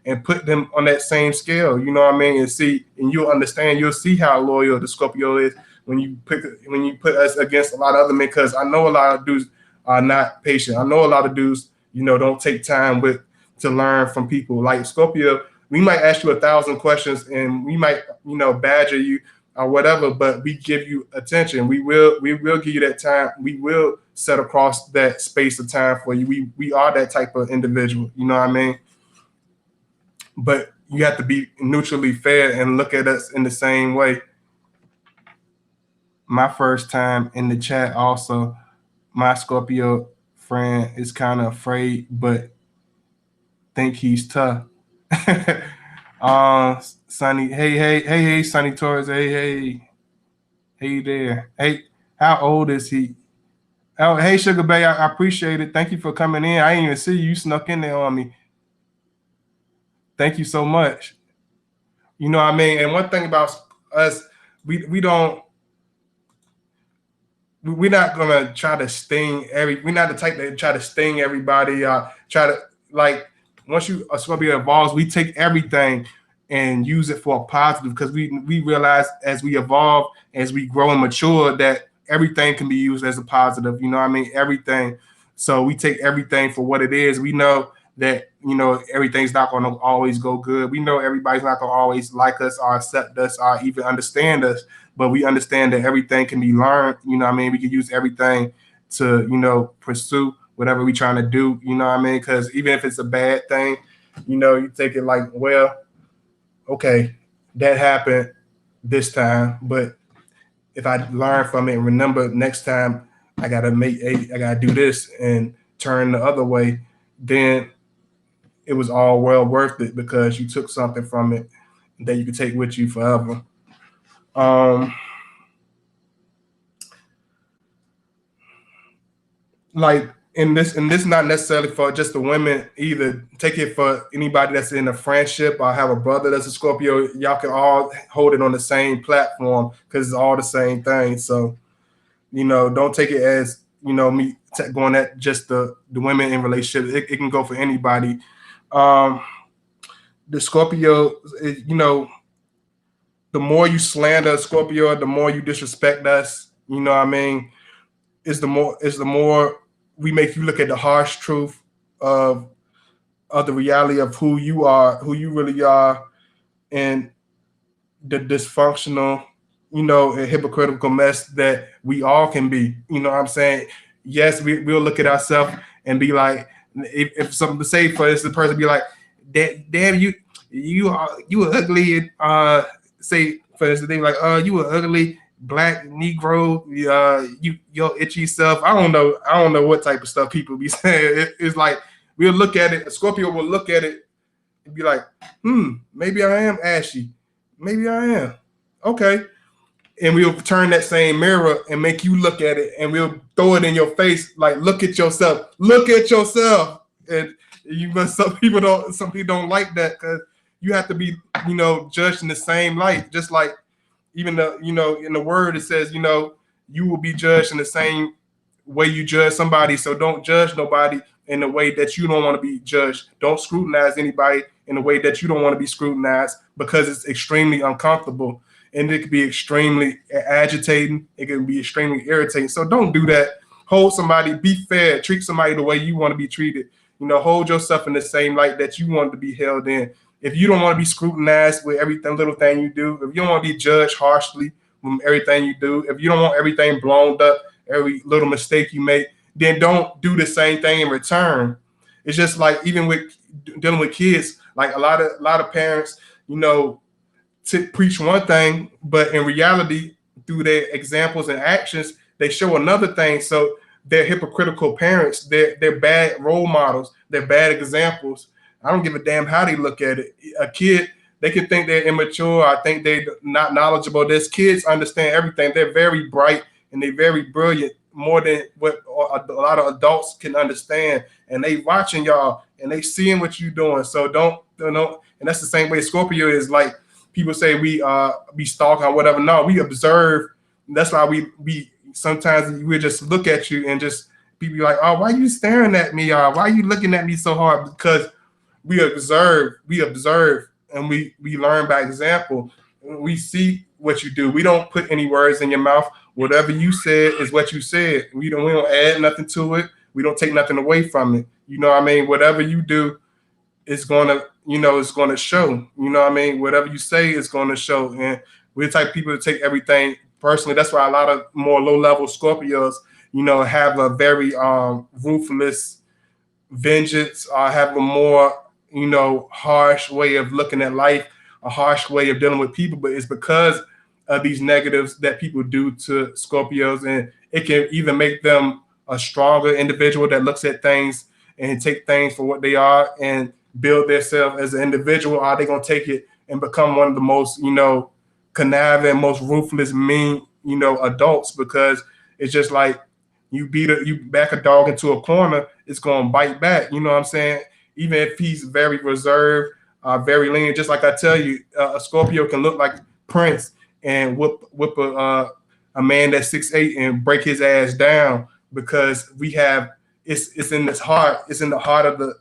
and put them on that same scale, and see, and you'll see how loyal the Scorpio is when you put us against a lot of other men, because I know a lot of dudes are not patient. I know a lot of dudes, don't take time to learn from people. Like Scorpio, we might ask you 1,000 questions, and we might, badger you or whatever, but we give you attention. We will give you that time. We will set across that space of time for you. We are that type of individual. You know what I mean? But you have to be neutrally fair and look at us in the same way. My first time in the chat also, my Scorpio friend is kind of afraid, but think he's tough. Sonny, hey, Sonny Torres, hey there. Hey, how old is he? Oh, hey, Sugar Bay, I appreciate it. Thank you for coming in. I didn't even see you. You snuck in there on me. Thank you so much. You know what I mean? And one thing about us, we're not gonna try to we're not the type that try to sting everybody, try to, like, once you are Scorpio evolves, we take everything and use it for a positive, because we realize as we evolve, as we grow and mature, that everything can be used as a positive. You know what I mean? Everything. So we take everything for what it is. We know that, everything's not going to always go good. We know everybody's not going to always like us or accept us or even understand us, but we understand that everything can be learned. You know what I mean? We can use everything to, pursue whatever we're trying to do. You know what I mean? Because even if it's a bad thing, you take it like, well, okay, that happened this time, but if I learn from it and remember next time I gotta do this and turn the other way, then it was all well worth it, because you took something from it that you could take with you forever. Like And this not necessarily for just the women either. Take it for anybody that's in a friendship. I have a brother that's a Scorpio. Y'all can all hold it on the same platform because it's all the same thing. So don't take it as me going at just the women in relationships. It can go for anybody. Um, the Scorpio, the more you slander Scorpio, the more you disrespect us. You know what I mean? Is the more we make you look at the harsh truth of of the reality of who you are, who you really are, and the dysfunctional, and hypocritical mess that we all can be. You know what I'm saying? Yes, we'll look at ourselves and be like, if something to say for this, the person be like, damn, you are ugly, and say for instance, they be like, you are ugly black Negro, your itchy self. I don't know what type of stuff people be saying. It's like we'll look at it. A Scorpio will look at it and be like, maybe I am ashy. Maybe I am. Okay. And we'll turn that same mirror and make you look at it, and we'll throw it in your face like, look at yourself. Look at yourself. And some people don't like that because you have to be, judged in the same light. Just like even in the word it says, you will be judged in the same way you judge somebody. So don't judge nobody in the way that you don't want to be judged. Don't scrutinize anybody in the way that you don't want to be scrutinized, because it's extremely uncomfortable and it can be extremely agitating. It can be extremely irritating. So don't do that. Hold somebody, be fair, treat somebody the way you want to be treated. Hold yourself in the same light that you want to be held in. If you don't want to be scrutinized with every little thing you do, if you don't want to be judged harshly from everything you do, if you don't want everything blown up, every little mistake you make, then don't do the same thing in return. It's just like even with dealing with kids, like a lot of parents, to preach one thing, but in reality, through their examples and actions, they show another thing. So they're hypocritical parents. They're bad role models. They're bad examples. I don't give a damn how they look at it. A kid, they can think they're immature. I think they're not knowledgeable. There's kids understand everything. They're very bright and they're very brilliant, more than what a lot of adults can understand. And they watching y'all and they seeing what you're doing. So don't. And that's the same way Scorpio is. Like people say we stalk or whatever. No, we observe. That's why we sometimes we just look at you and just people be like, oh, why are you staring at me? Why are you looking at me so hard? Because we observe, and we learn by example. We see what you do. We don't put any words in your mouth. Whatever you said is what you said. We don't add nothing to it. We don't take nothing away from it. You know what I mean? Whatever you do, it's gonna, it's gonna show. You know what I mean? Whatever you say is gonna show. And we're the type of people to take everything personally. That's why a lot of more low-level Scorpios, have a very ruthless vengeance, or have a more harsh way of looking at life, a harsh way of dealing with people. But it's because of these negatives that people do to Scorpios, and it can either make them a stronger individual that looks at things and take things for what they are and build themselves as an individual, or they gonna take it and become one of the most conniving, most ruthless, mean adults. Because it's just like you back a dog into a corner, it's gonna bite back. You know what I'm saying? Even if he's very reserved, very lenient, just like I tell you, a Scorpio can look like Prince and whip a man that's 6'8" and break his ass down, because we have it's in his heart. It's in the heart of the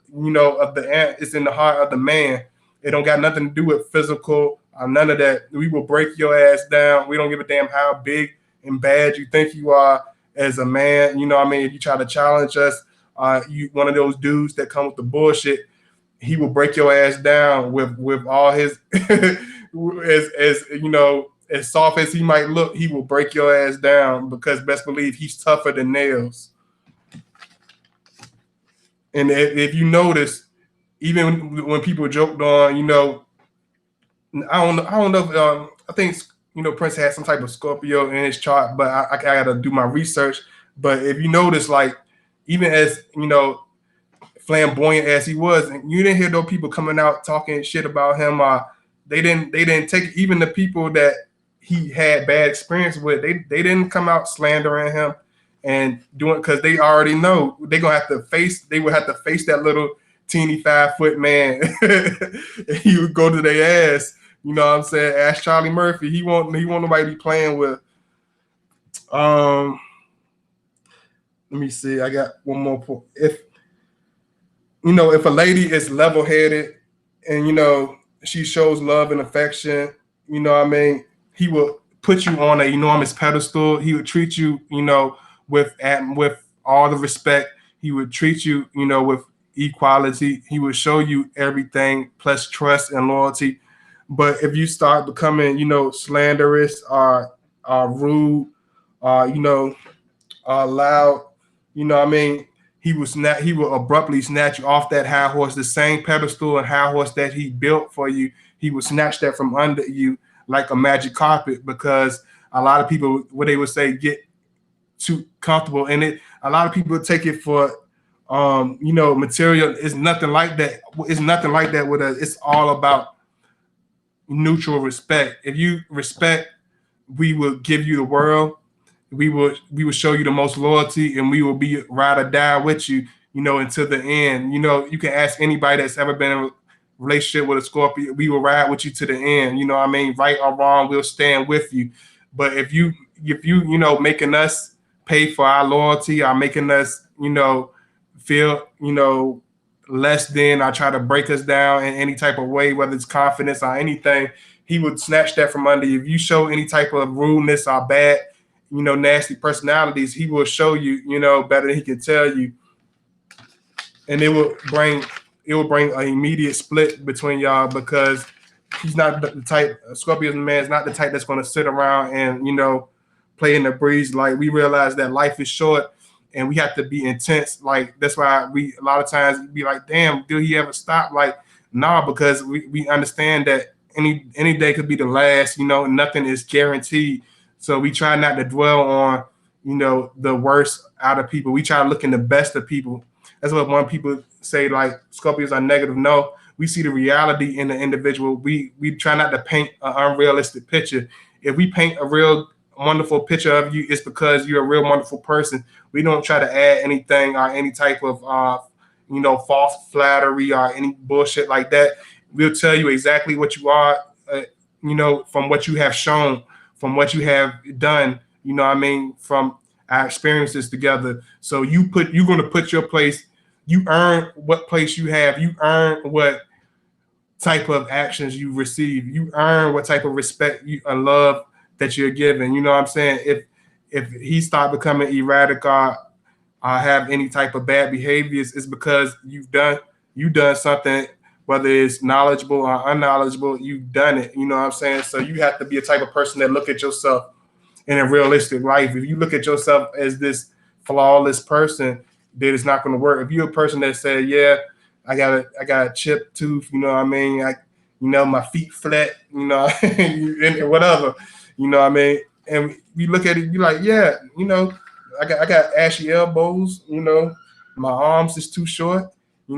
it's in the heart of the man. It don't got nothing to do with physical or none of that. We will break your ass down. We don't give a damn how big and bad you think you are as a man. You know what I mean? If you try to challenge us, you one of those dudes that come with the bullshit, he will break your ass down with all his as soft as he might look, he will break your ass down, because best believe he's tougher than nails. And if you notice, even when people joked on, I don't know if I think Prince had some type of Scorpio in his chart, but I gotta do my research. But if you notice, like even as flamboyant as he was, and you didn't hear those people coming out talking shit about him. They didn't take, even the people that he had bad experience with. They didn't come out slandering him. and doing, because they already know they would have to face that little teeny 5 foot man. He would go to their ass. You know what I'm saying? Ask Charlie Murphy. He won't nobody be playing with. Let me see. I got one more point. If a lady is level headed and she shows love and affection, what I mean, he will put you on an enormous pedestal. He would treat you, with all the respect. He would treat you, with equality. He would show you everything plus trust and loyalty. But if you start becoming, slanderous or rude, loud, what I mean, he will abruptly snatch you off that high horse, the same pedestal and high horse that he built for you. He would snatch that from under you like a magic carpet, because a lot of people, what they would say, get too comfortable in it. A lot of people take it for material. It's nothing like that. It's nothing like that with us. It's all about mutual respect. If you respect, we will give you the world. We will show you the most loyalty, and we will be ride or die with you, until the end. You can ask anybody that's ever been in a relationship with a Scorpio. We will ride with you to the end. You know what I mean? Right or wrong, we'll stand with you. But if you making us pay for our loyalty, or making us, feel, less than, or try to break us down in any type of way, whether it's confidence or anything, he would snatch that from under you. If you show any type of rudeness or bad, nasty personalities, he will show you, better than he can tell you. And it will bring an immediate split between y'all, because he's not the type, Scorpio's man is not the type that's going to sit around and, play in the breeze. Like, we realize that life is short and we have to be intense. Like, that's why we, a lot of times, be like, damn, do he ever stop? Like, nah, because we understand that any day could be the last, nothing is guaranteed. So we try not to dwell on, the worst out of people. We try to look in the best of people. That's what when people say, like, Scorpios are negative. No, we see the reality in the individual. We try not to paint an unrealistic picture. If we paint a real wonderful picture of you, it's because you're a real wonderful person. We don't try to add anything or any type of, false flattery or any bullshit like that. We'll tell you exactly what you are, from what you have shown, from what you have done, from our experiences together. So you're going to put your place. You earn what place you have. You earn what type of actions you receive. You earn what type of respect and love that you're given. You know what I'm saying? If he start becoming erratic or have any type of bad behaviors, it's because you've done something, whether it's knowledgeable or unknowledgeable, you've done it. You know what I'm saying? So you have to be a type of person that look at yourself in a realistic life. If you look at yourself as this flawless person, then it's not going to work. If you're a person that said, yeah, I got a chipped tooth, you know what I mean? My feet flat, and whatever, you know what I mean? And you look at it, you're like, yeah, I got ashy elbows, my arms is too short, We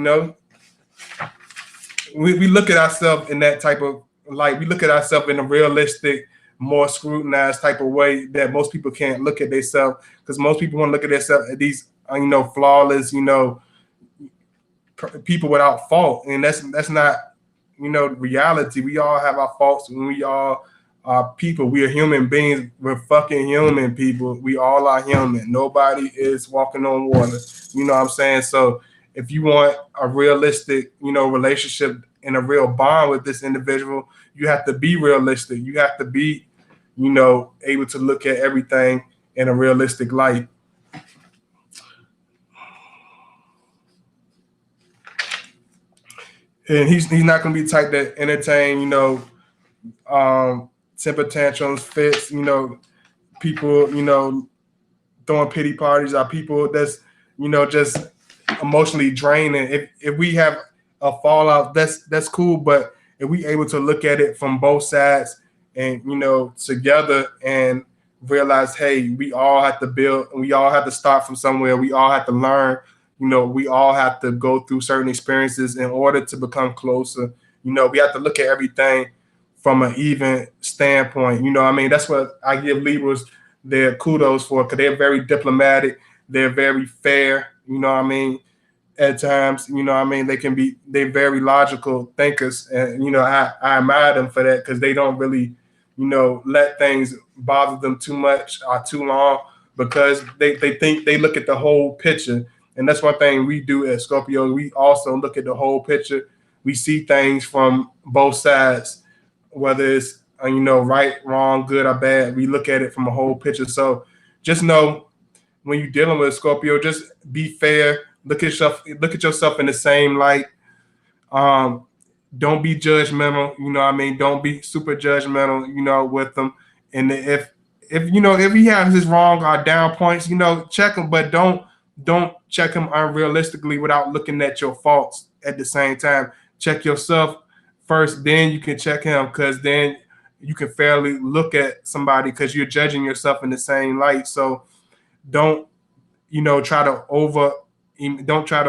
look at ourselves in that type of light. We look at ourselves in a realistic, more scrutinized type of way that most people can't look at themselves, because most people want to look at themselves at these, flawless, people without fault, and that's not, reality. We all have our faults, and we all are people. We are human beings. We're fucking human people. We all are human. Nobody is walking on water. You know what I'm saying? So if you want a realistic, relationship and a real bond with this individual, you have to be realistic. You have to be, able to look at everything in a realistic light. And he's not going to be the type that entertain, temper tantrums, fits, people, throwing pity parties, or people that's, just emotionally draining. If we have a fallout, that's cool. But if we able to look at it from both sides and, together, and realize, hey, we all have to build, and we all have to start from somewhere. We all have to learn. We all have to go through certain experiences in order to become closer. We have to look at everything from an even standpoint. That's what I give Libras their kudos for, because they're very diplomatic, they're very fair, you know what I mean, at times, you know what I mean, they're very logical thinkers, and you know, I admire them for that, because they don't really, you know, let things bother them too much or too long, because they think, they look at the whole picture. And that's one thing we do at Scorpio. We also look at the whole picture. We see things from both sides, whether it's you know, right, wrong, good or bad. We look at it from a whole picture. So just know, when you're dealing with Scorpio, just be fair. Look at yourself in the same light. Um, don't be judgmental. You know what I mean? Don't be super judgmental, you know, with them. And if you know, if he has his wrong or down points, you know, check him, but don't check him unrealistically without looking at your faults at the same time. Check yourself first, then you can check him, because then you can fairly look at somebody, because you're judging yourself in the same light. So don't, you know, don't try to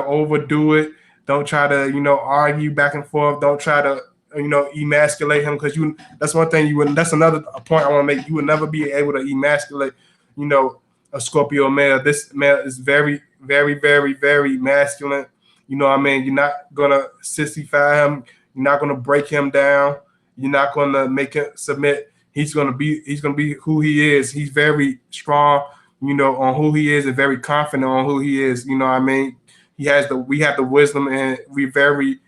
overdo it. Don't try to, you know, argue back and forth. Don't try to, you know, emasculate him, because that's one thing you would, that's another point I want to make. You would never be able to emasculate, you know, a Scorpio male. This male is very, very, very, very masculine. You know what I mean? You're not gonna sissify him. You're not gonna break him down. You're not gonna make him submit. He's gonna be who he is. He's very strong, you know, on who he is, and very confident on who he is. You know what I mean? We have the wisdom, and we're very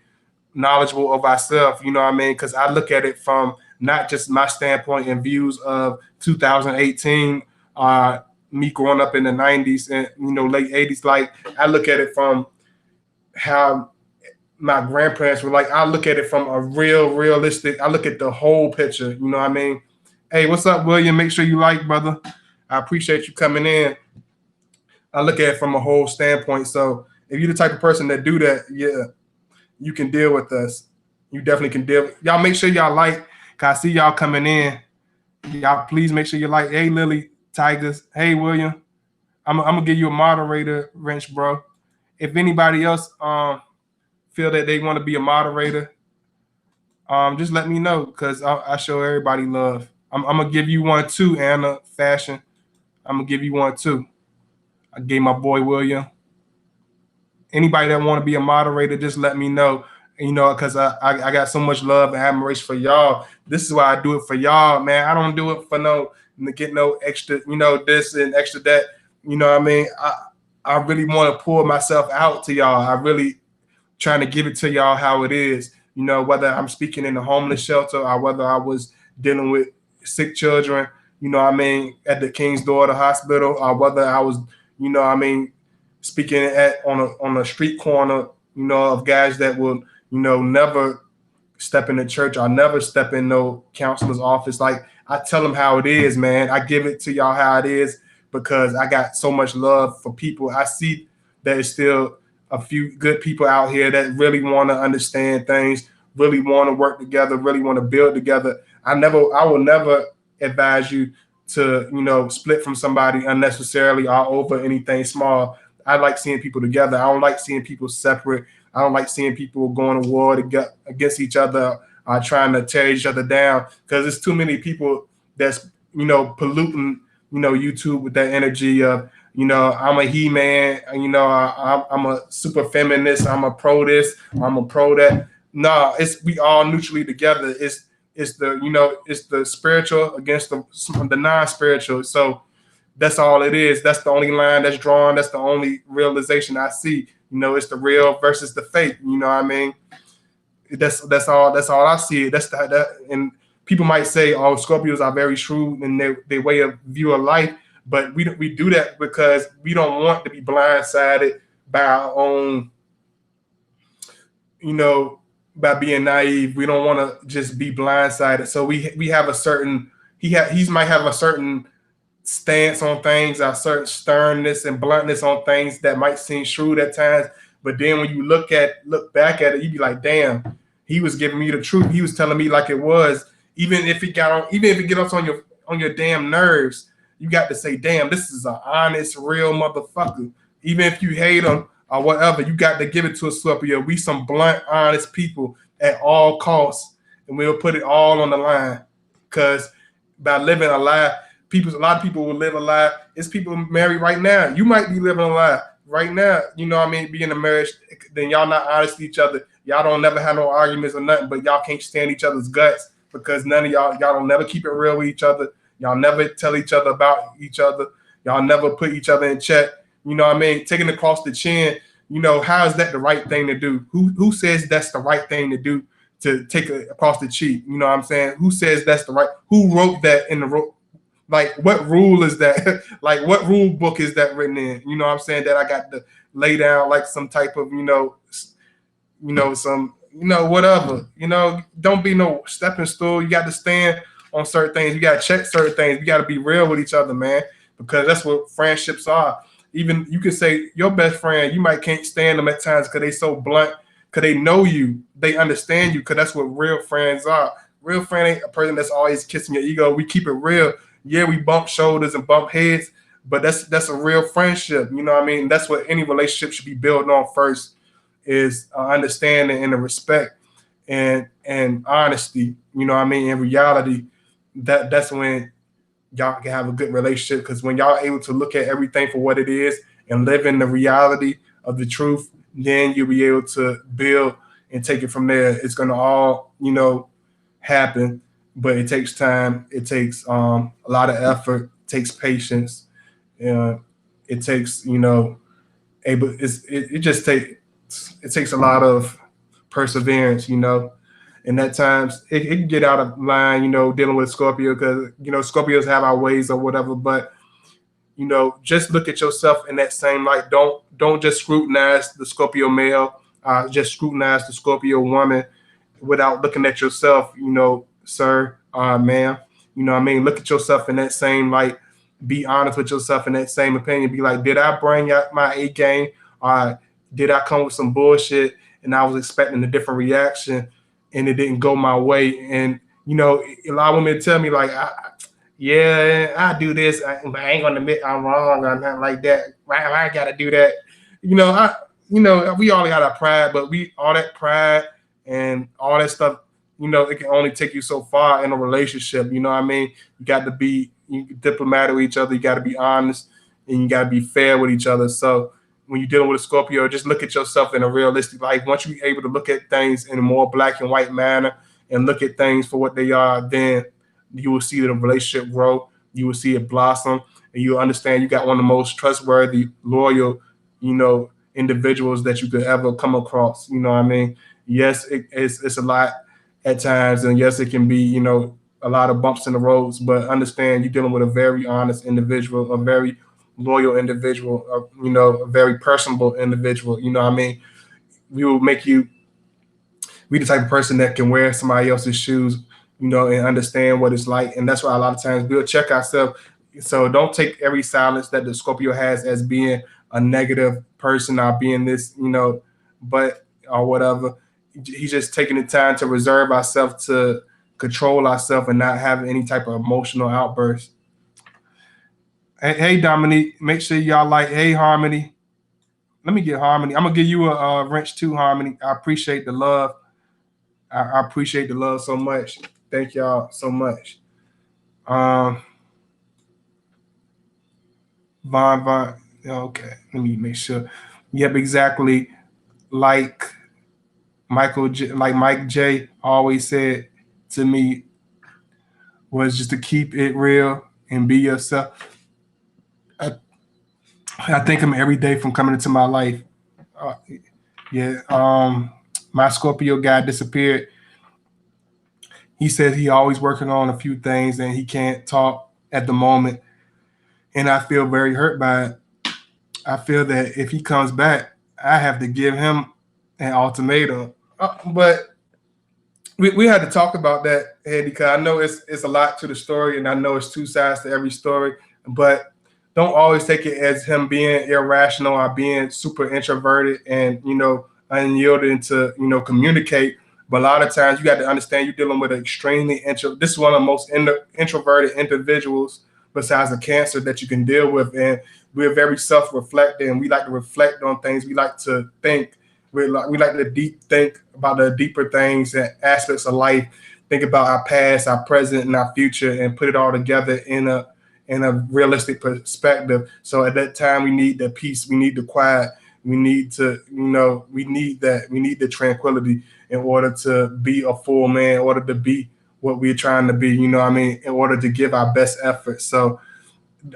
knowledgeable of ourselves. You know what I mean? Because I look at it from not just my standpoint and views of 2018, me growing up in the 90s and, you know, late 80s. Like, I look at it from how my grandparents were like. I look at it from a realistic. I look at the whole picture. You know what I mean? Hey, what's up, William? Make sure you like, brother. I appreciate you coming in. I look at it from a whole standpoint. So if you're the type of person that do that, yeah, you can deal with us. You definitely can deal. Y'all make sure y'all like. Cause I see y'all coming in. Y'all please make sure you like. Hey, Lily Tigers. Hey, William. I'm gonna give you a moderator wrench, bro. If anybody else feel that they want to be a moderator, just let me know, because I show everybody love. I'm gonna give you one too, Anna Fashion. I'm gonna give you one too. I gave my boy William. Anybody that want to be a moderator, just let me know. You know, because I got so much love and admiration for y'all. This is why I do it for y'all, man. I don't do it for to get no extra, you know, this and extra that. You know what I mean? I really want to pour myself out to y'all. I really trying to give it to y'all how it is. You know, whether I'm speaking in a homeless shelter or whether I was dealing with sick children, you know what I mean, at the King's Daughter Hospital, or whether I was, you know what I mean, speaking on a street corner, you know, of guys that will, you know, never step in the church or never step in no counselor's office. Like, I tell them how it is, man. I give it to y'all how it is, because I got so much love for people. I see there's still a few good people out here that really want to understand things, really want to work together, really want to build together. I will never advise you to, you know, split from somebody unnecessarily or over anything small. I like seeing people together. I don't like seeing people separate. I don't like seeing people going to war against each other, trying to tear each other down, because there's too many people that's, you know, polluting, you know, YouTube with that energy of, you know, I'm a he-man, you know, I'm a super feminist, I'm a pro this, I'm a pro that. No, we all neutrally together. It's the, you know, it's the spiritual against the non-spiritual. So that's all it is. That's the only line that's drawn. That's the only realization I see. You know, it's the real versus the fake. You know what I mean? That's all. That's all I see. And people might say, "Oh, Scorpios are very shrewd in their way of view of life," but we do that because we don't want to be blindsided by our own, you know, by being naive. We don't want to just be blindsided. So we have a certain he might have a certain stance on things, a certain sternness and bluntness on things that might seem shrewd at times. But then when you look back at it, you be like, damn, he was giving me the truth. He was telling me like it was. Even if it gets on your damn nerves, you got to say, damn, this is an honest, real motherfucker. Even if you hate him or whatever, you got to give it to a Scorpio. We some blunt, honest people at all costs, and we'll put it all on the line. Because by living a lie, a lot of people will live a lie. It's people married right now. You might be living a lie right now. You know what I mean? Be in a marriage, then y'all not honest to each other. Y'all don't never have no arguments or nothing, but y'all can't stand each other's guts because none of y'all don't never keep it real with each other. Y'all never tell each other about each other. Y'all never put each other in check. You know what I mean? Taking across the chin. You know, how is that the right thing to do? Who says that's the right thing to do, to take it across the cheek? You know what I'm saying? Who says that's the right? Who wrote that in the like, what rule is that? Like, what rule book is that written in? You know what I'm saying? That I got to lay down like some type of, some, whatever. Don't be no stepping stool. You got to stand on certain things. You got to check certain things. You got to be real with each other, man, because that's what friendships are. Even you can say your best friend, you might can't stand them at times because they so blunt, because they know you, they understand you, because that's what real friends are. Real friend ain't a person that's always kissing your ego. We keep it real. Yeah, we bump shoulders and bump heads, but that's a real friendship. You know what I mean? That's what any relationship should be built on first, is understanding and a respect and honesty. You know what I mean? In reality, that's when y'all can have a good relationship, because when y'all are able to look at everything for what it is and live in the reality of the truth, then you'll be able to build and take it from there. It's going to all, happen, but it takes time. It takes a lot of effort. It takes patience. It takes, it just takes a lot of perseverance, and at times it can get out of line, dealing with Scorpio, because Scorpios have our ways or whatever. But just look at yourself in that same light. Don't just scrutinize the Scorpio male. Just scrutinize the Scorpio woman without looking at yourself, sir, ma'am. You know what I mean? Look at yourself in that same light. Be honest with yourself in that same opinion. Be like, did I bring out my A game? Or did I come with some bullshit and I was expecting a different reaction and it didn't go my way? And, a lot of women tell me like, yeah, I do this, but I ain't gonna admit I'm wrong or nothing like that. Why I gotta do that? We all got our pride, but all that pride and all that stuff, it can only take you so far in a relationship. You know what I mean? You got to be diplomatic with each other. You got to be honest, and you got to be fair with each other. So when you're dealing with a Scorpio, just look at yourself in a realistic life. Once you're able to look at things in a more black and white manner and look at things for what they are, then you will see the relationship grow. You will see it blossom, and you'll understand you got one of the most trustworthy, loyal, individuals that you could ever come across. You know what I mean? Yes, it's a lot at times, and yes, it can be, a lot of bumps in the roads, but understand you're dealing with a very honest individual, a very loyal individual, a very personable individual. You know what I mean? We will make you be the type of person that can wear somebody else's shoes, and understand what it's like. And that's why a lot of times we'll check ourselves. So don't take every silence that the Scorpio has as being a negative person or being this, but or whatever. He's just taking the time to reserve ourselves, to control ourselves and not have any type of emotional outburst. Hey, Dominique, make sure y'all like, hey, Harmony. Let me get Harmony. I'm going to give you a wrench too, Harmony. I appreciate the love. I appreciate the love so much. Thank y'all so much. Von. Okay, let me make sure. Yep, exactly. Like Mike J always said to me, was just to keep it real and be yourself. I thank him every day from coming into my life. My Scorpio guy disappeared. He said he always working on a few things and he can't talk at the moment. And I feel very hurt by it. I feel that if he comes back, I have to give him an ultimatum. But we had to talk about that, Eddie, because I know it's a lot to the story, and I know it's two sides to every story. But don't always take it as him being irrational or being super introverted and unyielding to communicate. But a lot of times you got to understand you're dealing with an extremely This is one of the most introverted individuals besides a Cancer that you can deal with, and we're very self-reflective, and we like to reflect on things. We like to think. We like to think about the deeper things and aspects of life. Think about our past, our present, and our future, and put it all together in and a realistic perspective. So at that time, we need the peace, we need the quiet, we need to, we need that, we need the tranquility in order to be a full man, in order to be what we're trying to be, in order to give our best effort. So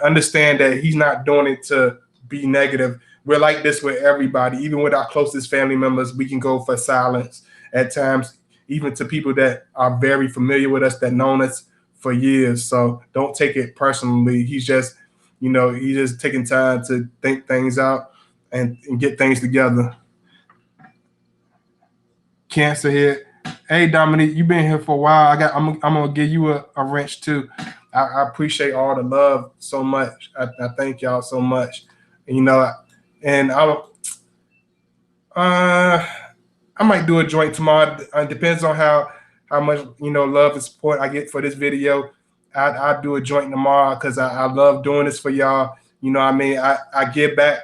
understand that he's not doing it to be negative. We're like this with everybody, even with our closest family members. We can go for silence at times, even to people that are very familiar with us, that known us for years. So don't take it personally. He's just, he's just taking time to think things out and get things together. Cancer here. Hey Dominique, you've been here for a while. I'm gonna give you a wrench too. I appreciate all the love so much. I thank y'all so much. And I might do a joint tomorrow. It depends on how much love and support I get for this video. I'll do a joint tomorrow because I love doing this for y'all. I give back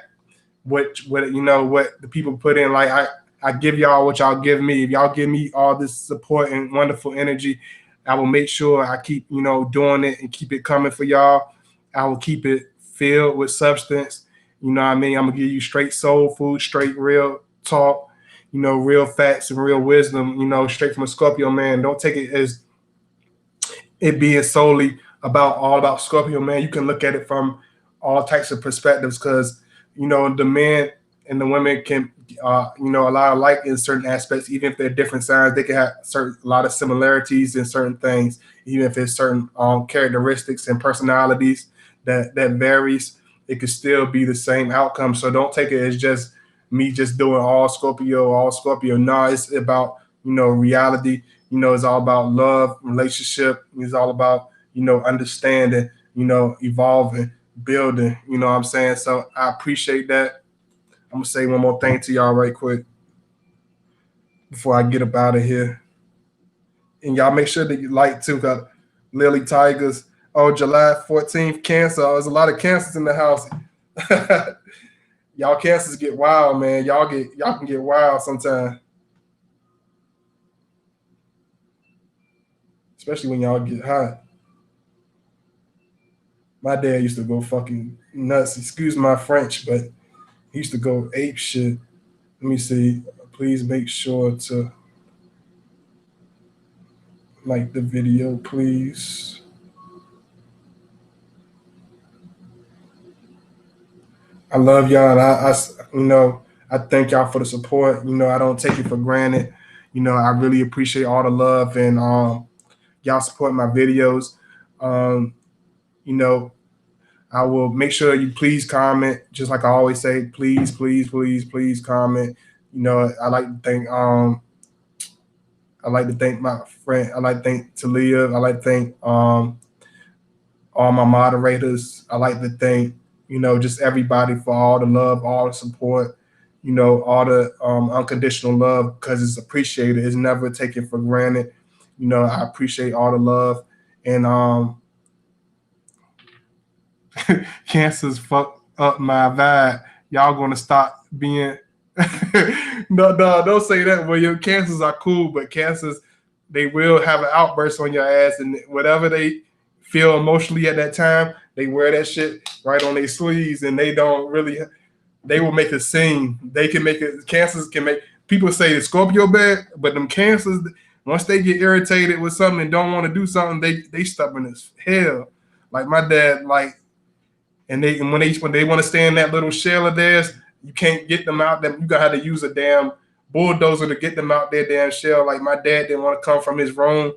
what the people put in. Like I give y'all what y'all give me. If y'all give me all this support and wonderful energy, I will make sure I keep doing it and keep it coming for y'all. I will keep it filled with substance. I'm gonna give you straight soul food, straight real talk, real facts and real wisdom, straight from a Scorpio man. Don't take it as it being solely all about Scorpio man. You can look at it from all types of perspectives because, the men and the women can, a lot of like in certain aspects, even if they're different signs, they can have a lot of similarities in certain things, even if it's certain characteristics and personalities that varies. It could still be the same outcome. So don't take it as just me just doing all Scorpio. No, it's about, reality. It's all about love, relationship. It's all about, understanding, evolving, building, what I'm saying? So I appreciate that. I'm gonna say one more thing to y'all right quick before I get up out of here. And y'all make sure that you like too, cause Lily Tigers. Oh, July 14th, Cancer. There's a lot of cancers in the house. Y'all cancers get wild, man. Y'all can get wild sometimes. Especially when y'all get hot. My dad used to go fucking nuts. Excuse my French, but he used to go ape shit. Let me see. Please make sure to like the video, please. I love y'all. And I thank y'all for the support. I don't take it for granted. I really appreciate all the love and y'all support my videos. I will make sure you please comment. Just like I always say, please comment. I like to thank my friend. I like to thank Talia. I like to thank all my moderators. I like to thank just everybody for all the love, all the support, all the unconditional love, because it's appreciated. It's never taken for granted. I appreciate all the love. And cancers fuck up my vibe. Y'all gonna stop being no, don't say that. Well, your cancers are cool, but cancers, they will have an outburst on your ass, and whatever they feel emotionally at that time, they wear that shit right on their sleeves, and they will make a scene. They can make it. Cancers can make people say the Scorpio bad, but them cancers, once they get irritated with something and don't want to do something, they stubborn as hell. Like my dad, and when they want to stay in that little shell of theirs, you can't get them out. You gotta have to use a damn bulldozer to get them out their damn shell. Like my dad didn't want to come from his room.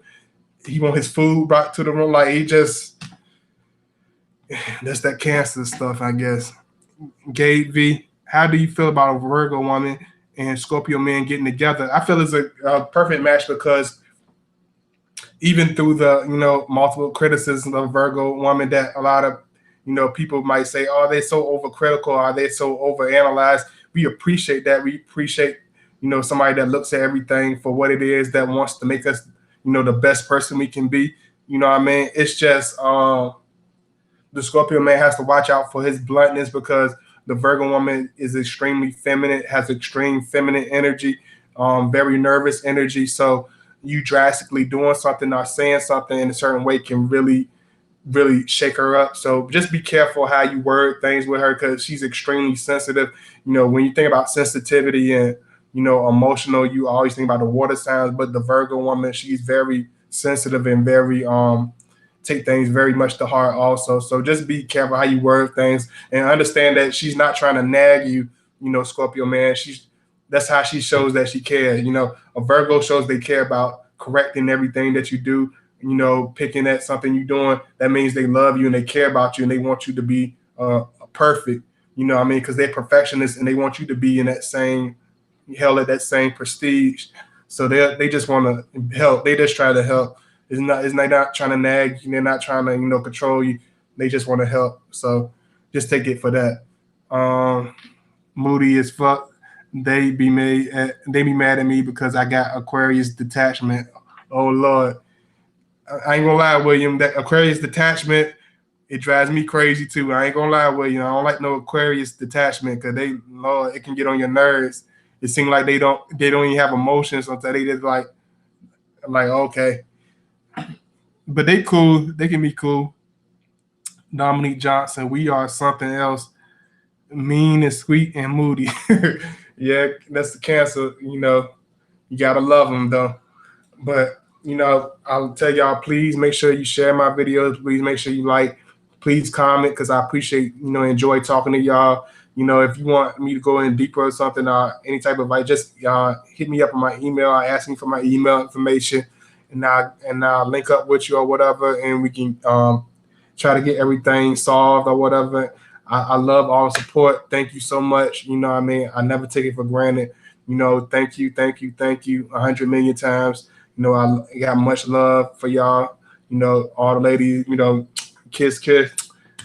He want his food brought to the room. Like that's that cancer stuff, I guess. Gabe V, how do you feel about a Virgo woman and Scorpio man getting together? I feel it's a perfect match because even through the multiple criticisms of Virgo woman that a lot of people might say, oh, they're so overcritical, are they so overanalyzed? We appreciate that. We appreciate, somebody that looks at everything for what it is, that wants to make us, the best person we can be. You know what I mean? It's just the Scorpio man has to watch out for his bluntness because the Virgo woman is extremely feminine, has extreme feminine energy, very nervous energy. So you drastically doing something or saying something in a certain way can really really shake her up. So just be careful how you word things with her, because she's extremely sensitive. You know, when you think about sensitivity and, you know, emotional, you always think about the water signs, but the Virgo woman, she's very sensitive and very take things very much to heart also. So just be careful how you word things and understand that she's not trying to nag you, you know, Scorpio man. That's how she shows that she cares. You know, a Virgo shows they care about correcting everything that you do, you know, picking at something you're doing. That means they love you and they care about you and they want you to be perfect. You know what I mean? Because they're perfectionists and they want you to be in that same, held at that same prestige. So they just want to help. They just try to help. It's not trying to nag you. They're not trying to, you know, control you. They just want to help. So just take it for that. Moody as fuck. They be mad at me because I got Aquarius detachment. Oh Lord. I ain't gonna lie, William. That Aquarius detachment, it drives me crazy too. I ain't gonna lie, William. I don't like no Aquarius detachment because Lord, it can get on your nerves. It seems like they don't even have emotions until they just like okay. But they cool. They can be cool. Dominique Johnson, we are something else. Mean and sweet and moody. Yeah, that's the Cancer. You know, you gotta love them though. But you know, I'll tell y'all, please make sure you share my videos. Please make sure you like. Please comment because I appreciate, you know, enjoy talking to y'all. You know, if you want me to go in deeper or something, any type of advice, just hit me up on my email. I ask me for my email information, and I'll link up with you or whatever, and we can try to get everything solved or whatever. I love all the support. Thank you so much. You know what I mean? I never take it for granted. You know, thank you 100 million times. You know, I got much love for y'all. You know, all the ladies, you know, kiss,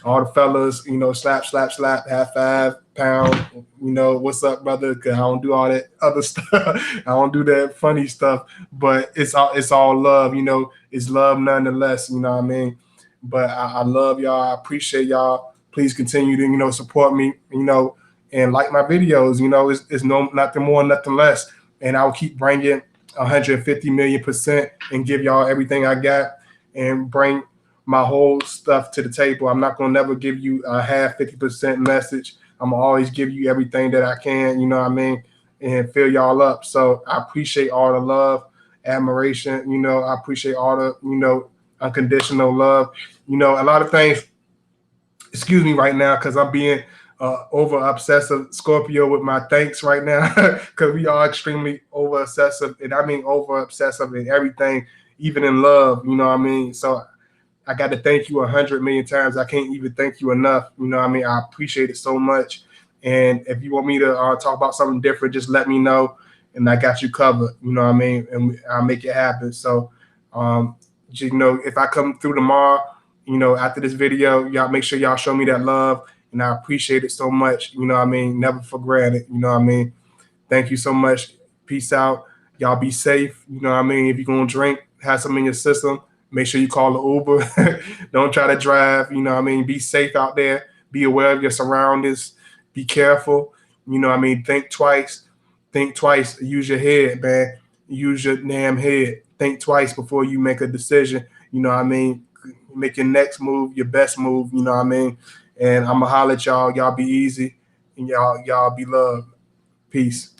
all the fellas, you know, slap, high five, pound, you know, what's up, brother? Cause I don't do all that other stuff. I don't do that funny stuff, but it's all love, you know, it's love nonetheless, you know what I mean? But I love y'all. I appreciate y'all. Please continue to, you know, support me, you know, and like my videos, you know, it's nothing more, nothing less. And I'll keep bringing 150 million% and give y'all everything I got and bring my whole stuff to the table. I'm not going to never give you a half 50% message. I'm going to always give you everything that I can, you know what I mean, and fill y'all up. So I appreciate all the love, admiration, you know, I appreciate all the, you know, unconditional love. You know, a lot of things, excuse me right now, because I'm being over obsessive Scorpio with my thanks right now, because we are extremely over obsessive, and I mean over obsessive in everything, even in love, you know what I mean? So I got to thank you 100 million times. I can't even thank you enough. You know what I mean? I appreciate it so much. And if you want me to talk about something different, just let me know, and I got you covered. You know what I mean? And I'll make it happen. So, you know, if I come through tomorrow, you know, after this video, y'all make sure y'all show me that love, and I appreciate it so much. You know what I mean? Never for granted. You know what I mean? Thank you so much. Peace out. Y'all be safe. You know what I mean? If you're going to drink, have some in your system. Make sure you call the Uber. Don't try to drive. You know what I mean? Be safe out there. Be aware of your surroundings. Be careful. You know what I mean? Think twice. Think twice. Use your head, man. Use your damn head. Think twice before you make a decision. You know what I mean? Make your next move your best move. You know what I mean? And I'm going to holler at y'all. Y'all be easy. And y'all be loved. Peace.